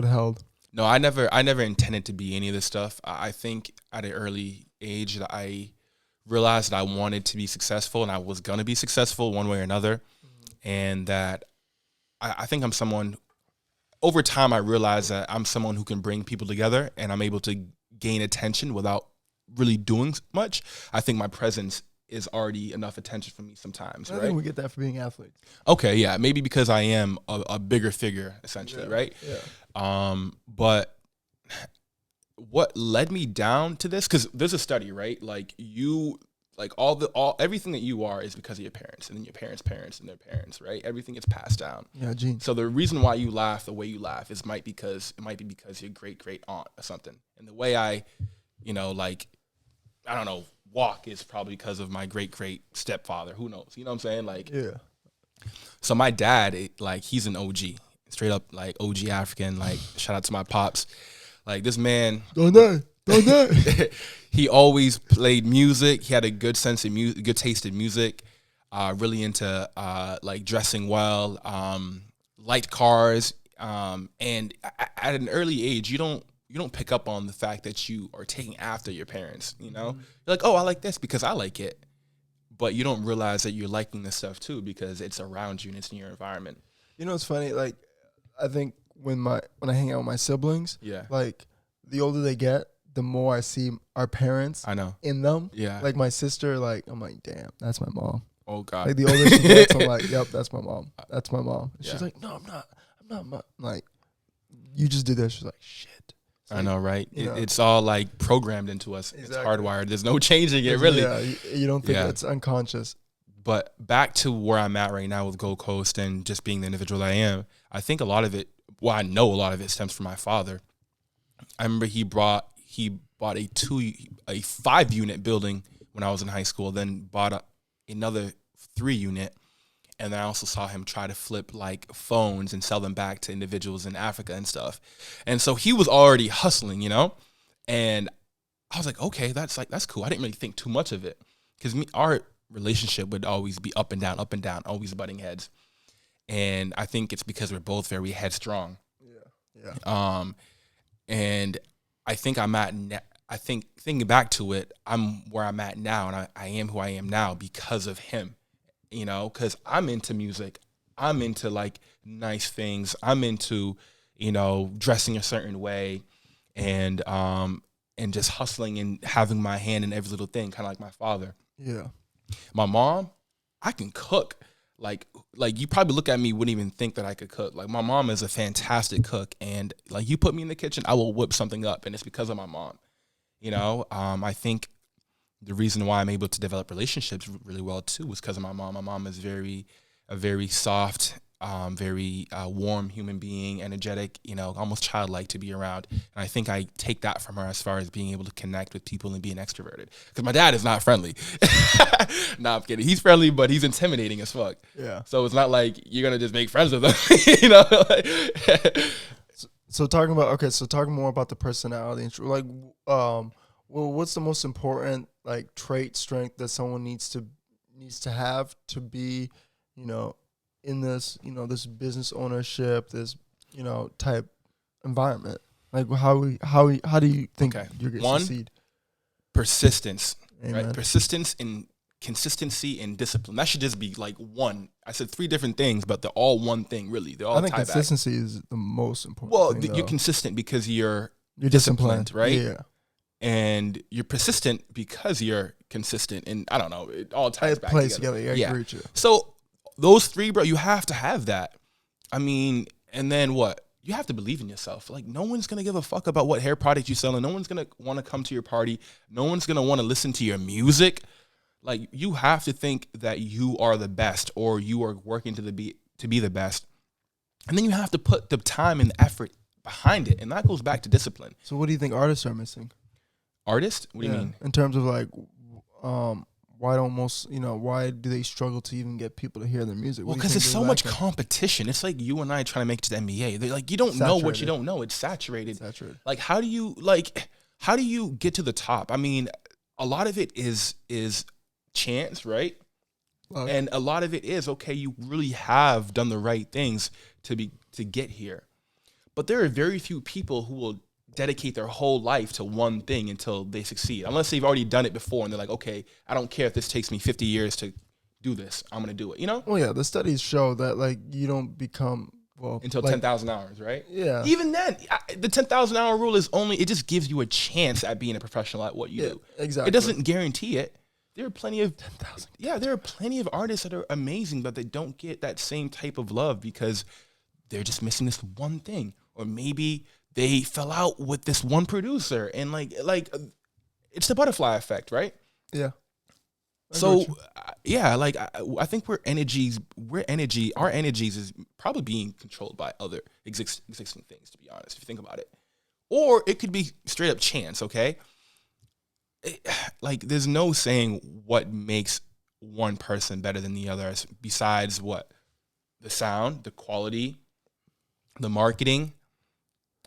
held. No, I never intended to be any of this stuff. I think at an early age that I realized that I wanted to be successful and I was going to be successful one way or another. Mm-hmm. And that I think I'm someone, over time I realized that I'm someone who can bring people together and I'm able to gain attention without really doing much. I think my presence is already enough attention for me sometimes, right? I think we get that for being athletes. Okay, yeah, maybe because I am a bigger figure, essentially, right? Yeah. But what led me down to this? Because there's a study, right? Like everything that you are is because of your parents, and then your parents' parents and their parents, right? Everything gets passed down. Yeah, genes. So the reason why you laugh the way you laugh might be because your great aunt or something, and the way I don't know, walk is probably because of my great stepfather. Who knows? You know what I'm saying? Like, yeah. So my dad, he's an OG, straight up like OG African. Like, shout out to my pops. Like, this man, don't he always played music. He had a good sense of music, good taste in music. Really into like dressing well, liked cars, and at an early age, you don't pick up on the fact that you are taking after your parents, You're like, oh, I like this because I like it. But you don't realize that you're liking this stuff too because it's around you and it's in your environment. It's funny, like, I think when I hang out with my siblings, yeah, like, the older they get, the more I see our parents in them. Yeah. Like, my sister, like, I'm like, damn, that's my mom. Oh, God. Like, the older she gets, I'm like, yep, that's my mom. That's my mom. And she's like, no, I'm not. Like, you just did that. She's like, shit. I know, right? It's all like programmed into us. Exactly. It's hardwired. There's no changing it, really. Yeah, you don't think it's unconscious. But back to where I'm at right now with Gold Coast and just being the individual that I am, I think a lot of it, I know a lot of it stems from my father. I remember he bought a 5-unit building when I was in high school, then bought another 3-unit. And then I also saw him try to flip like phones and sell them back to individuals in Africa and stuff. And so he was already hustling, you know? And I was like, okay, that's cool. I didn't really think too much of it because our relationship would always be up and down, always butting heads. And I think it's because we're both very headstrong. Yeah. And I think I think thinking back to it, I'm where I'm at now, and I am who I am now because of him. You know, because I'm into music. I'm into like nice things. I'm into, you know, dressing a certain way and just hustling and having my hand in every little thing, kind of like my father. Yeah. My mom, I can cook. Like you probably look at me, wouldn't even think that I could cook. Like my mom is a fantastic cook, and like you put me in the kitchen, I will whip something up, and it's because of my mom. You know, I think the reason why I'm able to develop relationships really well too was because of my mom. My mom is a very soft, very warm human being, energetic, you know, almost childlike to be around. And I think I take that from her as far as being able to connect with people and being extroverted. Because my dad is not friendly. Nah, I'm kidding. He's friendly, but he's intimidating as fuck. Yeah. So it's not like you're gonna just make friends with him, you know. So talking more about the personality, like, well, what's the most important like trait, strength that someone needs to have to be, you know, in this, you know, this business ownership, this, you know, type environment? Like how do you think you're going to succeed? Persistence. Amen. Right? Persistence and consistency and discipline. That should just be like one. I said three different things, but they're all one thing, really. They're all I think tied consistency back. is the most important. Well, thing, you're consistent because you're disciplined, right? Yeah. And you're persistent because you're consistent. And I don't know, it all ties back plays together. Yeah, I agree with you. So those three, bro, you have to have that. I mean, and then what? You have to believe in yourself. Like, no one's going to give a fuck about what hair product you sell, and no one's going to want to come to your party. No one's going to want to listen to your music. Like, you have to think that you are the best, or you are working to be the best. And then you have to put the time and the effort behind it. And that goes back to discipline. So what do you think artists are missing? Artists? What do you mean? In terms of like, why do they struggle to even get people to hear their music? Well, because there's so much competition. It's like you and I trying to make it to the NBA. They're like, you don't know what you don't know. It's saturated. Like, how do you get to the top? I mean, a lot of it is chance, right? And a lot of it is, okay, you really have done the right things to get here. But there are very few people who will dedicate their whole life to one thing until they succeed. Unless they've already done it before and they're like, okay, I don't care if this takes me 50 years to do this. I'm going to do it, you know? Well, yeah, the studies show that, like, you don't become, until 10,000 hours, right? Yeah. Even then, the 10,000 hour rule is it just gives you a chance at being a professional at what you do. Exactly. It doesn't guarantee it. There are plenty of 10,000. Yeah, there are plenty of artists that are amazing, but they don't get that same type of love because they're just missing this one thing. Or maybe they fell out with this one producer, and like it's the butterfly effect, right? Yeah. So like I think our energies is probably being controlled by other existing things, to be honest, if you think about it. Or it could be straight up chance, okay? Like, there's no saying what makes one person better than the other besides what? The sound, the quality, the marketing,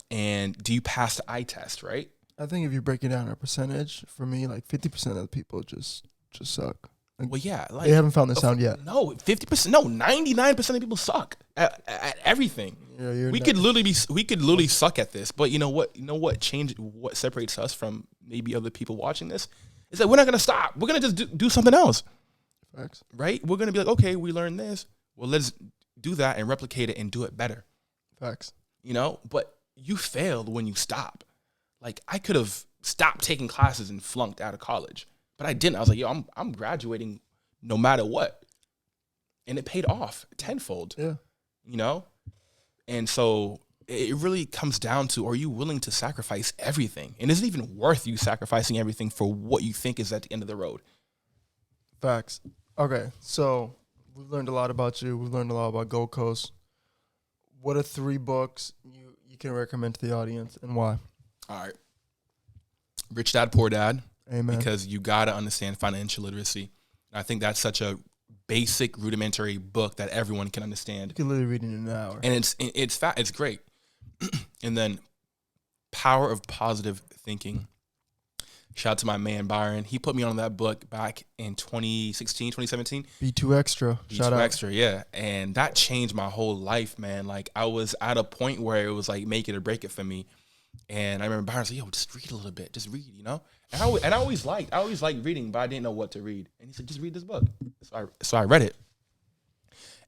and do you pass the eye test, right? I think if you break it down a percentage, for me, like 50% of the people just suck. Like, well, yeah. Like, they haven't found the sound yet. No, 50%, no, 99% of people suck at everything. Yeah, we could literally suck at this, but you know what what separates us from maybe other people watching this is that we're not going to stop. We're going to just do something else. Facts. Right? We're going to be like, okay, we learned this. Well, let's do that and replicate it and do it better. Facts. You know, but you failed when you stop. Like, I could have stopped taking classes and flunked out of college, but I didn't. I was like, yo, I'm graduating no matter what. And it paid off tenfold. Yeah. You know? And so it really comes down to, are you willing to sacrifice everything? And is it even worth you sacrificing everything for what you think is at the end of the road? Facts. Okay, so we've learned a lot about you. We've learned a lot about Gold Coast. What are 3 books you can recommend to the audience, and why? All right. Rich Dad, Poor Dad. Amen. Because you got to understand financial literacy. And I think that's such a basic rudimentary book that everyone can understand. You can literally read it in an hour. And it's great. And then Power of Positive Thinking. Shout out to my man Byron. He put me on that book back in 2016, 2017. B2 Extra. Shout out. Extra, yeah. And that changed my whole life, man. Like, I was at a point where it was like make it or break it for me. And I remember Byron said, yo, just read a little bit. Just read, you know? And I always liked reading, but I didn't know what to read. And he said, just read this book. So I read it.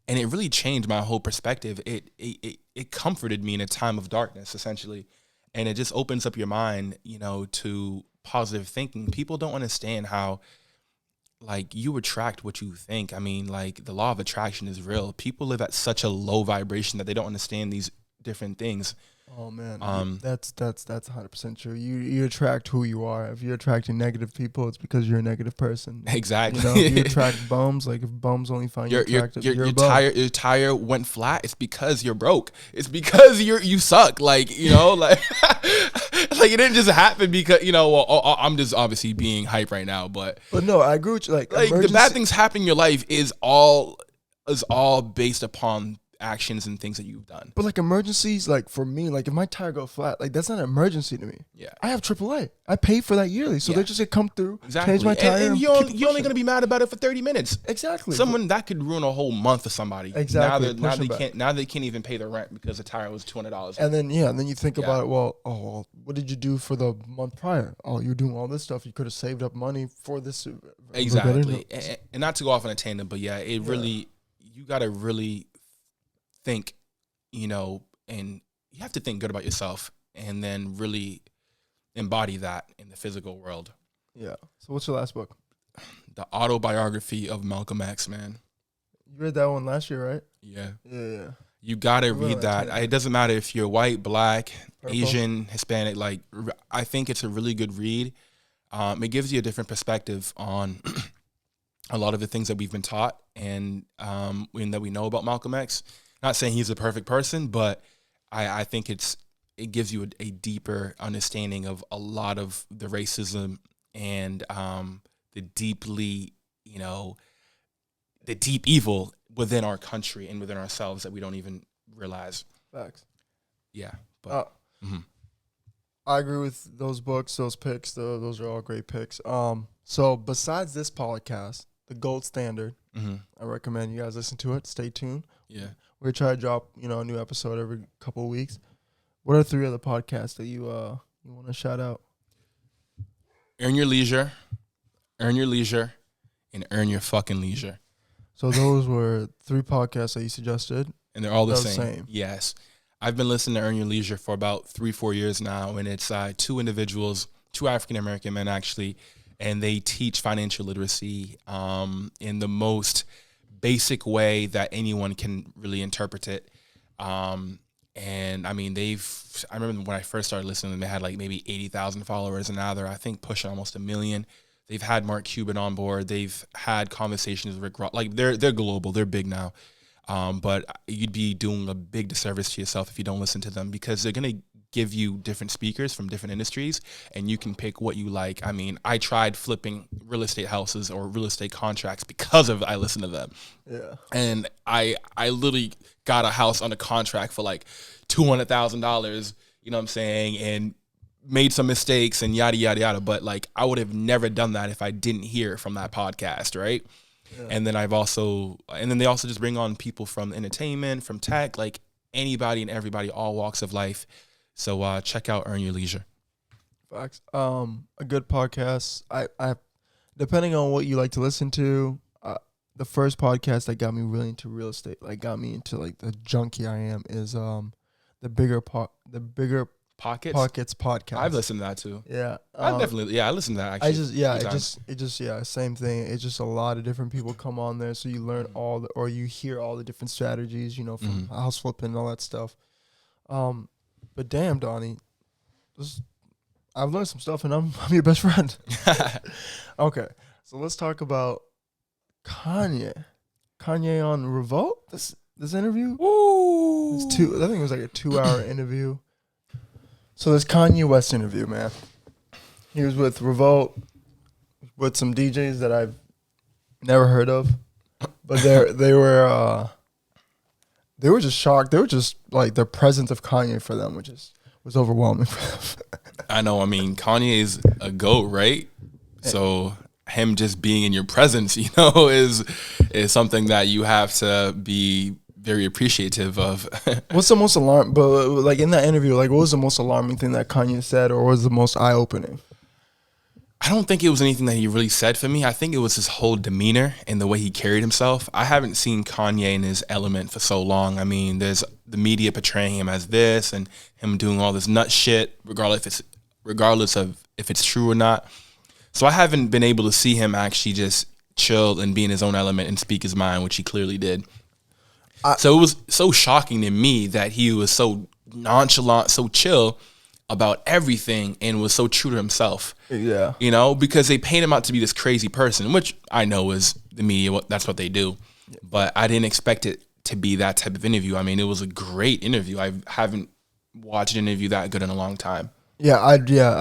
And it really changed my whole perspective. It comforted me in a time of darkness, essentially. And it just opens up your mind, you know, to positive thinking. People don't understand how, like, you attract what you think. I mean, like, the law of attraction is real. People live at such a low vibration that they don't understand these different things. Oh man, that's 100% true. You attract who you are. If you're attracting negative people, it's because you're a negative person. Exactly. You know, if you attract bums. Like, if bums only find you attractive, you're a bum. Your tire went flat. It's because you're broke. It's because you suck. Like, you know, like like, it didn't just happen because, you know. Well, I'm just obviously being hype right now, but no, I agree with you. Like the bad things happening in your life is all based upon actions and things that you've done. But like emergencies, like for me, like if my tire go flat, like that's not an emergency to me. Yeah, I have AAA. I pay for that yearly, so they just come through, exactly. change my tire, and you're only gonna be mad about it for 30 minutes. Exactly. Someone that could ruin a whole month for somebody. Exactly. Now they can't even pay the rent because the tire was $200. And then you think about it. Well, what did you do for the month prior? Oh, you're doing all this stuff. You could have saved up money for this. Exactly. And not to go off on a tangent, but really, you gotta really think. You know, and you have to think good about yourself and then really embody that in the physical world. Yeah. So what's your last book? The Autobiography of Malcolm X, man. You read that one last year, right? Yeah. Yeah. You got to read that. It doesn't matter if you're white, black, purple, Asian, Hispanic. Like, I think it's a really good read. It gives you a different perspective on a lot of the things that we've been taught and that we know about Malcolm X. Not saying he's a perfect person, but I think it gives you a deeper understanding of a lot of the racism and the deeply, you know, the deep evil within our country and within ourselves that we don't even realize. Facts. Yeah. But I agree with those books, those picks. Those are all great picks. So besides this podcast, the gold standard, I recommend you guys listen to it. Stay tuned. Yeah. We're trying to drop, a new episode every couple of weeks. What are 3 other podcasts that you want to shout out? Earn Your Leisure, and Earn Your Fucking Leisure. So those were 3 podcasts that you suggested. And they're all the same. Yes. I've been listening to Earn Your Leisure for about 3-4 years now, and it's 2 individuals, 2 African-American men actually, and they teach financial literacy in the most basic way that anyone can really interpret it. And I mean, I remember when I first started listening to them, they had like maybe 80,000 followers, and now they're, I think, pushing almost 1 million. They've had Mark Cuban on board. They've had conversations with Rick Ross. Like, they're global. They're big now. But you'd be doing a big disservice to yourself if you don't listen to them, because they're going to give you different speakers from different industries, and you can pick what you like. I mean, I tried flipping real estate houses or real estate contracts because I listened to them. Yeah. And I literally got a house under contract for like $200,000, you know what I'm saying? And made some mistakes and yada, yada, yada. But like, I would have never done that if I didn't hear from that podcast, right? Yeah. And then they also just bring on people from entertainment, from tech, like anybody and everybody, all walks of life. So check out Earn Your Leisure. Facts. A good podcast. I depending on what you like to listen to, the first podcast that got me really into real estate, like got me into like the junkie I am, is the bigger Pockets podcast. I've listened to that too. Yeah, I listened to that actually. Same thing. It's just a lot of different people come on there, so you learn or you hear all the different strategies, from house flipping and all that stuff. But damn, Donnie, I've learned some stuff, and I'm your best friend. Okay, so let's talk about Kanye. Kanye on Revolt. This interview. Ooh. I think it was like a 2-hour interview. So this Kanye West interview, man. He was with Revolt, with some DJs that I've never heard of. But they were just shocked. They were just like the presence of Kanye for them, which was overwhelming for them. I know. I mean, Kanye is a GOAT, right? So him just being in your presence, is something that you have to be very appreciative of. What's the most alarming? But like in that interview, like what was the most alarming thing that Kanye said, or was the most eye-opening? I don't think it was anything that he really said for me. I think it was his whole demeanor and the way he carried himself. I haven't seen Kanye in his element for so long. I mean, there's the media portraying him as this and him doing all this nut shit, regardless of if it's true or not. So I haven't been able to see him actually just chill and be in his own element and speak his mind, which he clearly did. So it was so shocking to me that he was so nonchalant, so chill about everything and was so true to himself. Yeah. Because they paint him out to be this crazy person, which I know is the media, that's what they do. But I didn't expect it to be that type of interview. I mean, it was a great interview. I haven't watched an interview that good in a long time. Yeah, I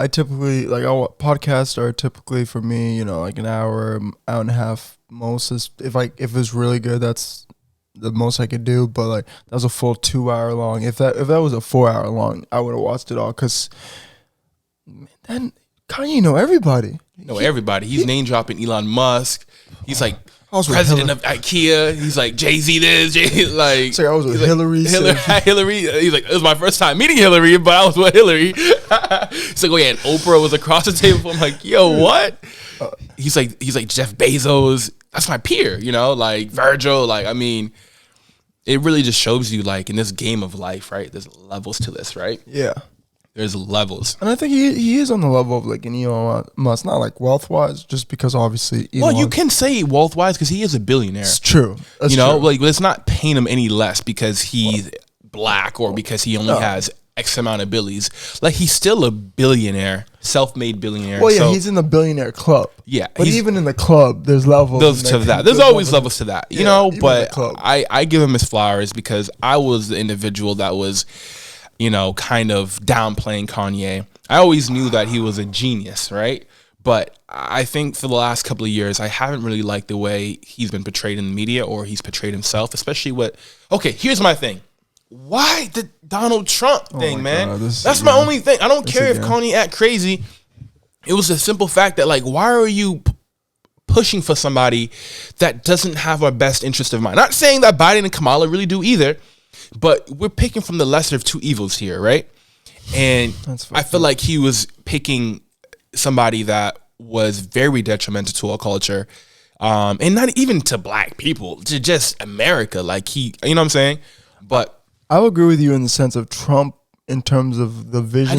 typically podcasts are typically for me, like an hour and a half most. If it was really good, that's the most I could do. But like that was a full 2 hour long. If that was a 4 hour long, I would have watched it all. Cause then Kanye know everybody. Everybody. He's name dropping Elon Musk. He's like president of IKEA. He's like Jay-Z this. Like I was with Hillary. Hillary. He's like, it was my first time meeting Hillary, but I was with Hillary. He's like, and Oprah was across the table. I'm like, yo, what? He's like Jeff Bezos. That's my peer, like Virgil. Like, I mean, it really just shows you, like, in this game of life, right? There's levels to this, right? Yeah. There's levels. And I think he is on the level of like an Elon Musk, not like wealth-wise, just because obviously Elon. Well, you can say wealth-wise because he is a billionaire. It's true. That's true. Like, let's not paint him any less because he's black or because he only has X amount of billies. Like, he's still a billionaire, self-made billionaire. Well, yeah, he's in the billionaire club. Yeah. But even in the club, there's levels. To that. There's always levels to that, but I give him his flowers because I was the individual that was, kind of downplaying Kanye. I always knew that he was a genius, right? But I think for the last couple of years, I haven't really liked the way he's been portrayed in the media or he's portrayed himself, especially okay, here's my thing. Why the Donald Trump thing, man? That's my only thing. I don't care if Kanye act crazy. It was a simple fact that, like, why are you pushing for somebody that doesn't have our best interest of mind? Not saying that Biden and Kamala really do either, but we're picking from the lesser of two evils here, right? And I feel like he was picking somebody that was very detrimental to our culture, and not even to black people, to just America. Like, you know what I'm saying? But I would agree with you in the sense of Trump in terms of the vision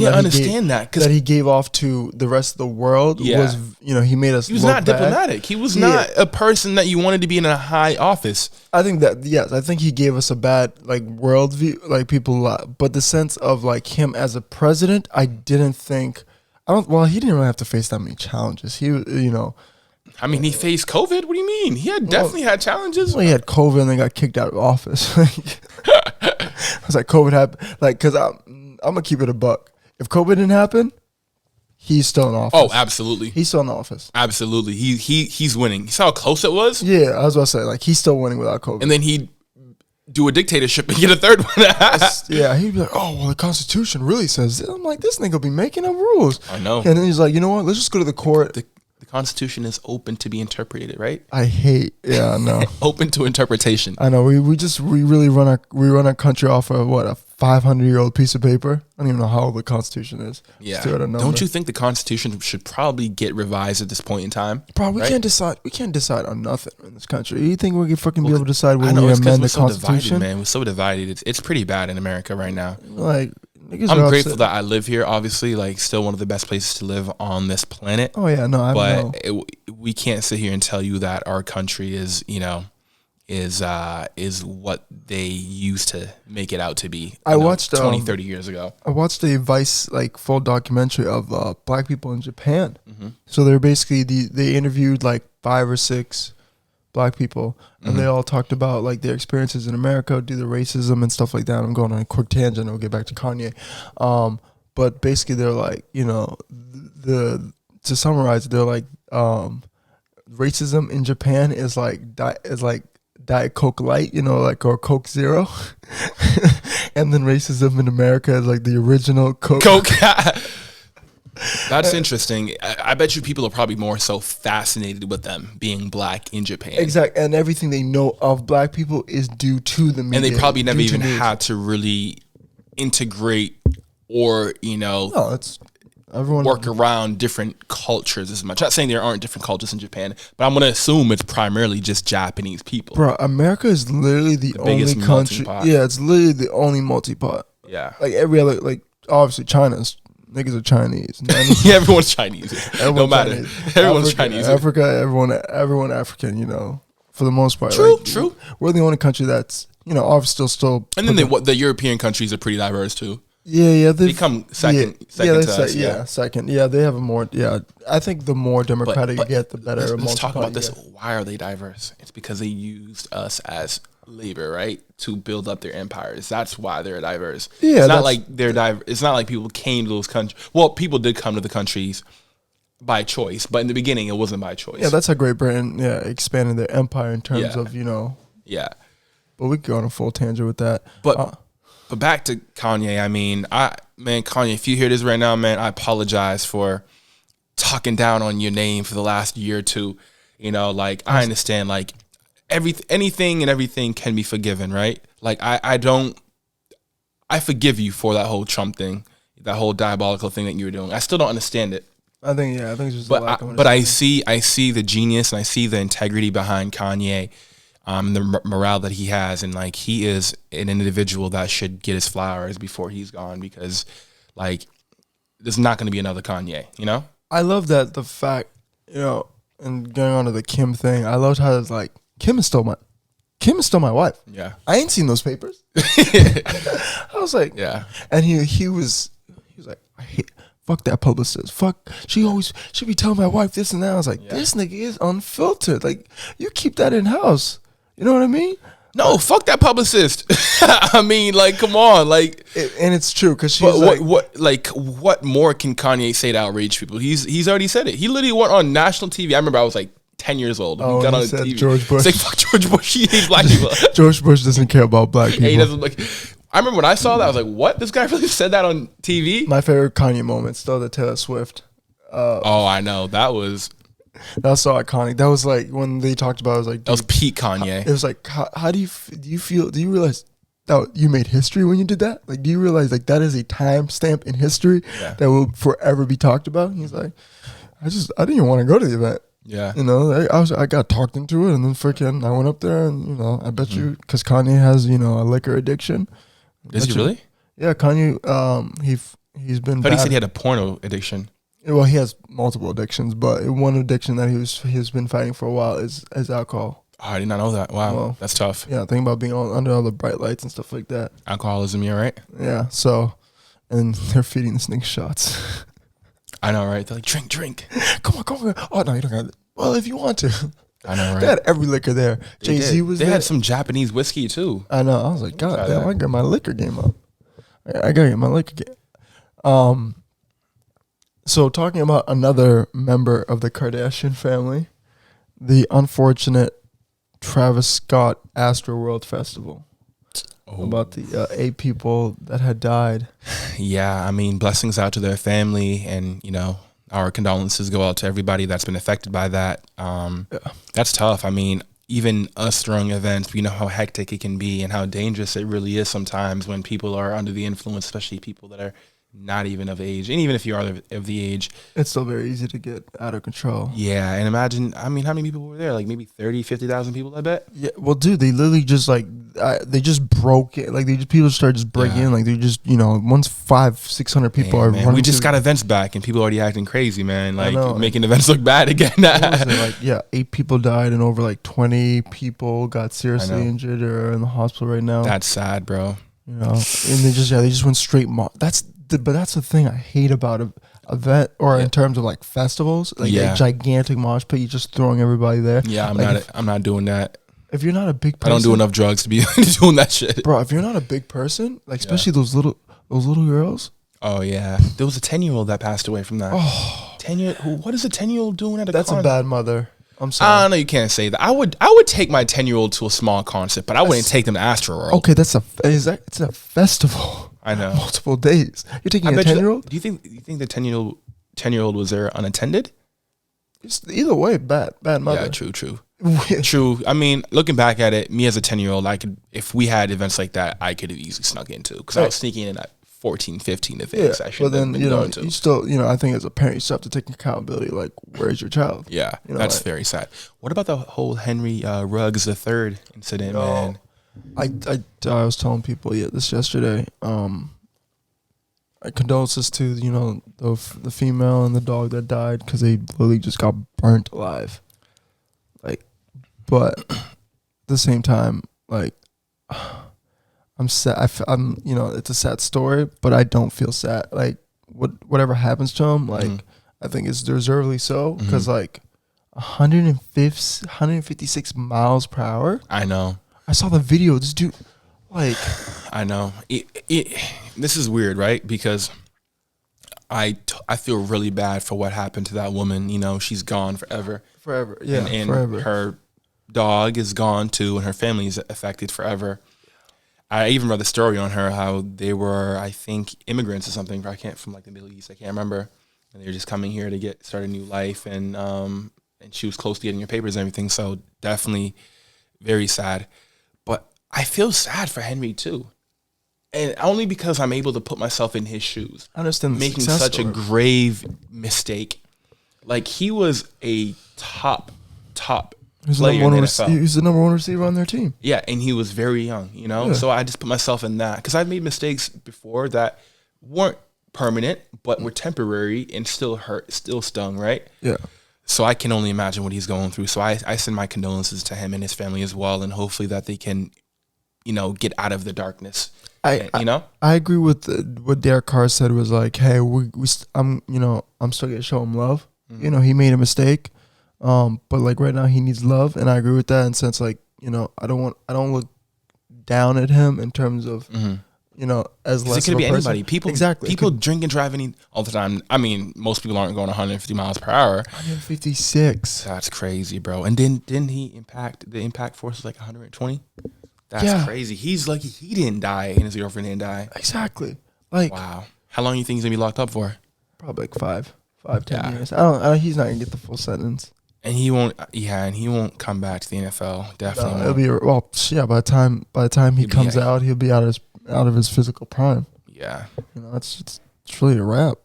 that he gave off to the rest of the world. Was, he made us. He was not diplomatic. He was not a person that you wanted to be in a high office. I think that, yes, I think he gave us a bad worldview, people. But the sense of him as a president, I didn't think. Well, he didn't really have to face that many challenges. He, I mean, he faced COVID. What do you mean? He had definitely had challenges. Well, he had COVID and then got kicked out of office. I was like, COVID happened. Because I'm gonna keep it a buck. If COVID didn't happen, he's still in office. Oh, absolutely. He's still in office. Absolutely. He's winning. You saw how close it was? Yeah, I was about to say, he's still winning without COVID. And then he'd do a dictatorship and get a third one. Yeah, he'd be like, oh, well, the Constitution really says this. I'm like, this nigga be making up rules. I know. And then he's like, you know what? Let's just go to the court. The Constitution is open to be interpreted, right? I know. Open to interpretation. I know. We really run our country off of a 500-year-old piece of paper. I don't even know how old the Constitution is. Yeah. Don't you think the Constitution should probably get revised at this point in time? Bro, we can't decide. We can't decide on nothing in this country. You think we can fucking be able to decide when we amend the Constitution? Divided, man. We're so divided. It's pretty bad in America right now. I'm grateful that I live here. Obviously, still one of the best places to live on this planet. Oh yeah, no, we can't sit here and tell you that our country is what they used to make it out to be. I watched 20, 30 years ago. I watched a Vice full documentary of black people in Japan. Mm-hmm. So they're basically they interviewed 5 or 6 black people, and they all talked about their experiences in America, due to racism and stuff like that. I'm going on a quick tangent. We'll get back to Kanye, but basically they're to summarize, they're racism in Japan is Diet Coke Light, like, or Coke Zero, and then racism in America is like the original Coke. That's interesting. I bet you people are probably more so fascinated with them being black in Japan. Exactly, and everything they know of black people is due to the media. And they probably never even had to really integrate or, No, it's everyone work around different cultures as much. I'm not saying there aren't different cultures in Japan, but I'm going to assume it's primarily just Japanese people. Bro, America is literally the only country. Yeah, it's literally the only multi-pot. Yeah. Like every other, like obviously China's. Niggas are Chinese. Yeah, everyone's Chinese. No matter. Chinese. Everyone's Chinese. Africa, everyone African, for the most part. True. We're the only country that's, obviously still. And then the European countries are pretty diverse too. Yeah. They come second to us. Yeah, second. Yeah, they have a more, I think the more democratic you get, the better. Let's talk about this. Why are they diverse? It's because they used us as labor, right, to build up their empires. That's why they're diverse. Yeah, it's not like they're diverse. It's not like people came to those countries. Well, people did come to the countries by choice, but in the beginning, it wasn't by choice. Yeah, that's how Great Britain expanded their empire in terms of Yeah. But we could go on a full tangent with that. But back to Kanye. I mean, Kanye, if you hear this right now, man, I apologize for talking down on your name for the last year or two. I understand, like. Anything and everything can be forgiven, right? Like I forgive you for that whole Trump thing, that whole diabolical thing that you were doing. I still don't understand it. I think it's just. But I see the genius and I see the integrity behind Kanye, the morale that he has, and like he is an individual that should get his flowers before he's gone, because like there's not going to be another Kanye. I love that the fact and going on to the Kim thing. I loved how it's like. Kim is still my wife. Yeah. I ain't seen those papers. I was like, yeah. And he was like, fuck that publicist. Fuck, she be telling my wife this and that. I was like, this nigga is unfiltered. Like, you keep that in house. You know what I mean? No, fuck that publicist. I mean, like, come on, like, and it's true because she's what more can Kanye say to outrage people? He's already said it. He literally went on national TV. I remember I was like 10 years old. Oh, he got on said TV. George Bush. It's like, fuck George Bush. He hates black people. George Bush doesn't care about black people. He doesn't like. I remember when I saw that, I was like, what? This guy really said that on TV? My favorite Kanye moment still the Taylor Swift. I know. That was so iconic. That was like when they talked about it, I was like, that was peak Kanye. It was like, how do you feel? Do you realize that you made history when you did that? Like, do you realize like that is a timestamp in history that will forever be talked about? And he's like, I didn't even want to go to the event. Yeah, I got talked into it, and then freaking I went up there, and I bet you because Kanye has a liquor addiction. Does he really? Yeah, Kanye. He's been. But he said he had a porno addiction. Well, he has multiple addictions, but one addiction that he's been fighting for a while is alcohol. Oh, I did not know that. Wow, well, that's tough. Yeah, think about being under all the bright lights and stuff like that. Alcoholism, you're right. Yeah. So, and they're feeding this nigga shots. I know, right? They're like, drink. Come on. Oh, no, you don't got it. Well, if you want to. I know, right? They had every liquor there. Jay-Z was there. They had some Japanese whiskey, too. I know. I was like, God damn, I got my liquor game up. I got to get my liquor game. So talking about another member of the Kardashian family, the unfortunate Travis Scott Astroworld Festival. About the 8 people that had died. Yeah, I mean, blessings out to their family, and our condolences go out to everybody that's been affected by that. That's tough. I mean, even us throwing events, we know how hectic it can be and how dangerous it really is sometimes when people are under the influence, especially people that are not even of age. And even if you are of the age, it's still very easy to get out of control. Yeah, and imagine, I mean, how many people were there? Like maybe 30, 50,000 people, I bet? Yeah, well, dude, they literally just they just broke it. Like people started just breaking in. Like they just, once 500-600 people are running. We just got events back and people already acting crazy, man. Like making events look bad again. 8 people died and over 20 people got seriously injured or are in the hospital right now. That's sad, bro. And they just went straight. But that's the thing I hate about a event or in terms of festivals, a gigantic mosh pit. You're just throwing everybody there. Yeah, I'm not doing that. If you're not a big person, I don't do enough drugs to be doing that shit, bro. If you're not a big person, especially those little girls. Oh yeah, there was a 10-year-old that passed away from that. 10-year. What is a 10-year-old doing at a? That's a bad mother. I'm sorry. I don't know. You can't say that. I would take my 10-year-old to a small concert, but I wouldn't take them to Astroworld. Okay, it's a festival. I know. Multiple days. You're taking a 10-year-old? Do you think the 10-year-old was there unattended? It's either way, bad mother. Yeah, true. True. I mean, looking back at it, me as a 10-year-old, I could, if we had events like that, I could have easily snuck into, because I was sneaking in at 14, 15 events. I should have been going to. You still, I think as a parent, you still have to take accountability. Like, where's your child? Yeah, that's very sad. What about the whole Henry Ruggs III incident, man? I was telling people this yesterday. Condolences to the female and the dog that died, because they literally just got burnt alive. Like, but at the same time, like, I'm sad. It's a sad story, but I don't feel sad. Like, whatever happens to him, like, I think it's deservedly so, because like 156 miles per hour. I know. I saw the video. This dude, like, I know. This is weird, right? Because I feel really bad for what happened to that woman. She's gone forever. Forever, yeah, and forever. Her dog is gone too, and her family is affected forever. I even read the story on her, how they were, I think, immigrants or something. From like the Middle East. I can't remember. And they were just coming here to start a new life, and she was close to getting her papers and everything. So definitely very sad. But I feel sad for Henry too. And only because I'm able to put myself in his shoes. I understand the making such a grave mistake. Like, he was a top player in the NFL. He was the number one receiver on their team. Yeah, and he was very young, Yeah. So I just put myself in that, because I've made mistakes before that weren't permanent, but were temporary and still hurt, still stung, right? Yeah. So I can only imagine what he's going through. So I send my condolences to him and his family as well, and hopefully that they can, get out of the darkness. I agree with what Derek Carr said, was like, hey, I'm still gonna show him love. Mm-hmm. He made a mistake, but like right now he needs love, and I agree with that. In sense, like, I don't look down at him in terms of as less. It could be anybody. People drink and driving all the time. I mean, most people aren't going 150 miles per hour. 156. That's crazy, bro. And didn't he impact the impact force was like 120? That's crazy. He's lucky he didn't die and his girlfriend didn't die. Exactly. Like, wow. How long do you think he's gonna be locked up for? Probably like 5-10 years. I don't. He's not gonna get the full sentence. And he won't. Yeah, and he won't come back to the NFL. Definitely. It'll be By the time he comes out, he'll be out of his physical prime. Yeah. It's really a wrap.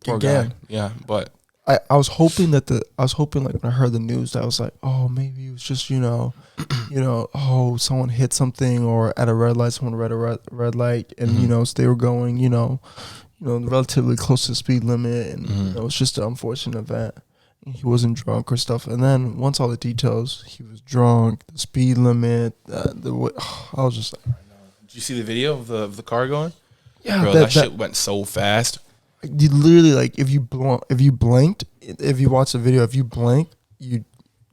Poor guy. Yeah, but I was hoping like when I heard the news, I was like, oh, maybe it was just someone hit something, or at a red light, someone read a red light, and so they were going relatively close to the speed limit, and it was just an unfortunate event. He wasn't drunk or stuff, and then once all the details, he was drunk, the speed limit, I was just like, did you see the video of the car going? Yeah, bro, that shit went so fast. You literally, like, if you blinked, if you watch the video, if you blink, you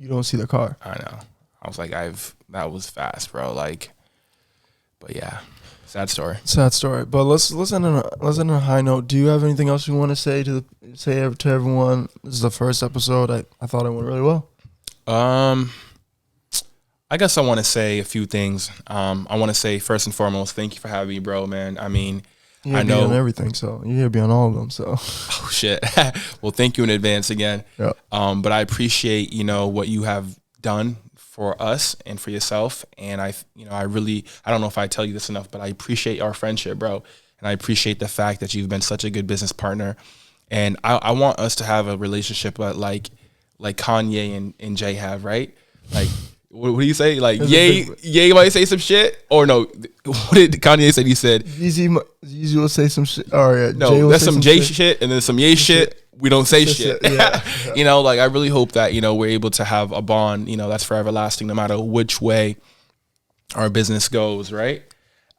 don't see the car. I know. I was like, that was fast, bro. Like, but yeah, sad story. But let's end on a high note. Do you have anything else you want to say to everyone? This is the first episode. I thought it went really well. I guess I want to say a few things. I want to say, first and foremost, thank you for having me, bro, man. I mean, I know on everything, so you're here to be on all of them. So, oh shit. Well, thank you in advance again. Yeah. But I appreciate what you have done for us and for yourself, and I don't know if I tell you this enough, but I appreciate our friendship, bro, and I appreciate the fact that you've been such a good business partner, and I want us to have a relationship like Kanye and Jay have, right? Like. What do you say? Like, Ye might say some shit? Or no, what did Kanye say? He said, Yeezy will say some shit. Oh, yeah. No, that's some Jay shit, and then some Ye shit. We don't say shit. Yeah. I really hope that, we're able to have a bond, that's forever lasting, no matter which way our business goes, right?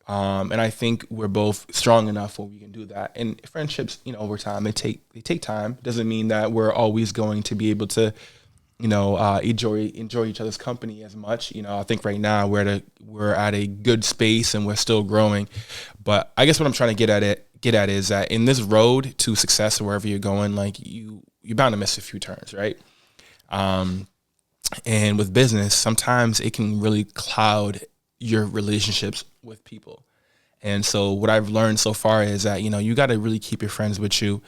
And I think we're both strong enough where we can do that. And friendships, over time, they take time. Doesn't mean that we're always going to be able to, enjoy each other's company as much. I think right now we're at a good space and we're still growing. But I guess what I'm trying to get at is that in this road to success or wherever you're going, like you're bound to miss a few turns, right? And with business, sometimes it can really cloud your relationships with people. And so what I've learned so far is that, you got to really keep your friends with you.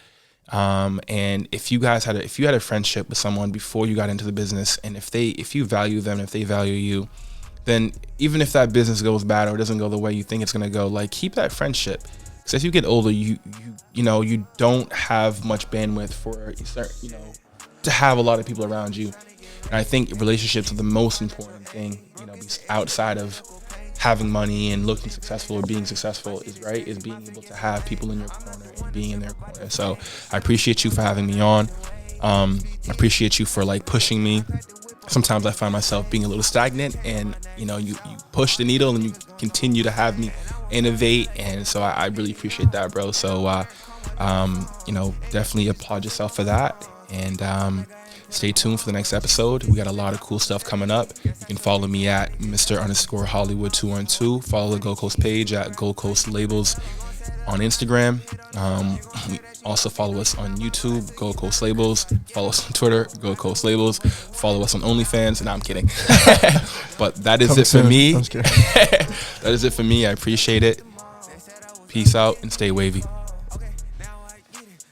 And if you had a friendship with someone before you got into the business, and if you value them, if they value you, then even if that business goes bad or doesn't go the way you think it's going to go, like, keep that friendship. Because as you get older, you don't have much bandwidth for to have a lot of people around you. And I think relationships are the most important thing, outside of having money and looking successful or being successful is being able to have people in your corner and being in their corner. So I appreciate you for having me on. I appreciate you for pushing me. Sometimes I find myself being a little stagnant, and you push the needle and you continue to have me innovate, and so I really appreciate that, bro. So definitely applaud yourself for that, and stay tuned for the next episode. We got a lot of cool stuff coming up. You can follow me at Mr._Hollywood212. Follow the Gold Coast page at Gold Coast Labels on Instagram. We also follow us on YouTube, Gold Coast Labels. Follow us on Twitter, Gold Coast Labels. Follow us on OnlyFans. No, I'm kidding. But that is it for me. That is it for me. I appreciate it. Peace out and stay wavy.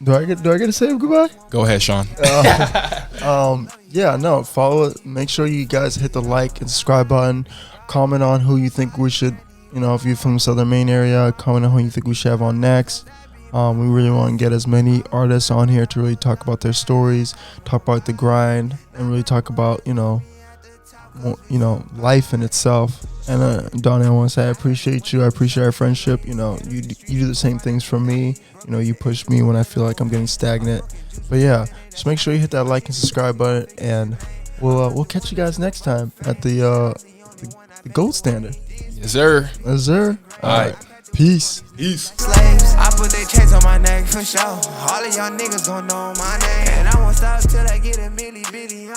Do I get to say goodbye? Go ahead, Sean. Follow it. Make sure you guys hit the like and subscribe button. Comment on who you think we should, if you're from the Southern Maine area, comment on who you think we should have on next. We really want to get as many artists on here to really talk about their stories, talk about the grind, and really talk about, life in itself. And Donne, I want to say I appreciate you. I appreciate our friendship. You do the same things for me. You push me when I feel like I'm getting stagnant. But yeah, just make sure you hit that like and subscribe button, and we'll catch you guys next time at the gold standard. Yes, sir. Yes, sir. All right. Peace. Slaves, I put their chains on my neck for sure. All of y'all niggas gon' know my name, and I won't stop till I get a milli billion.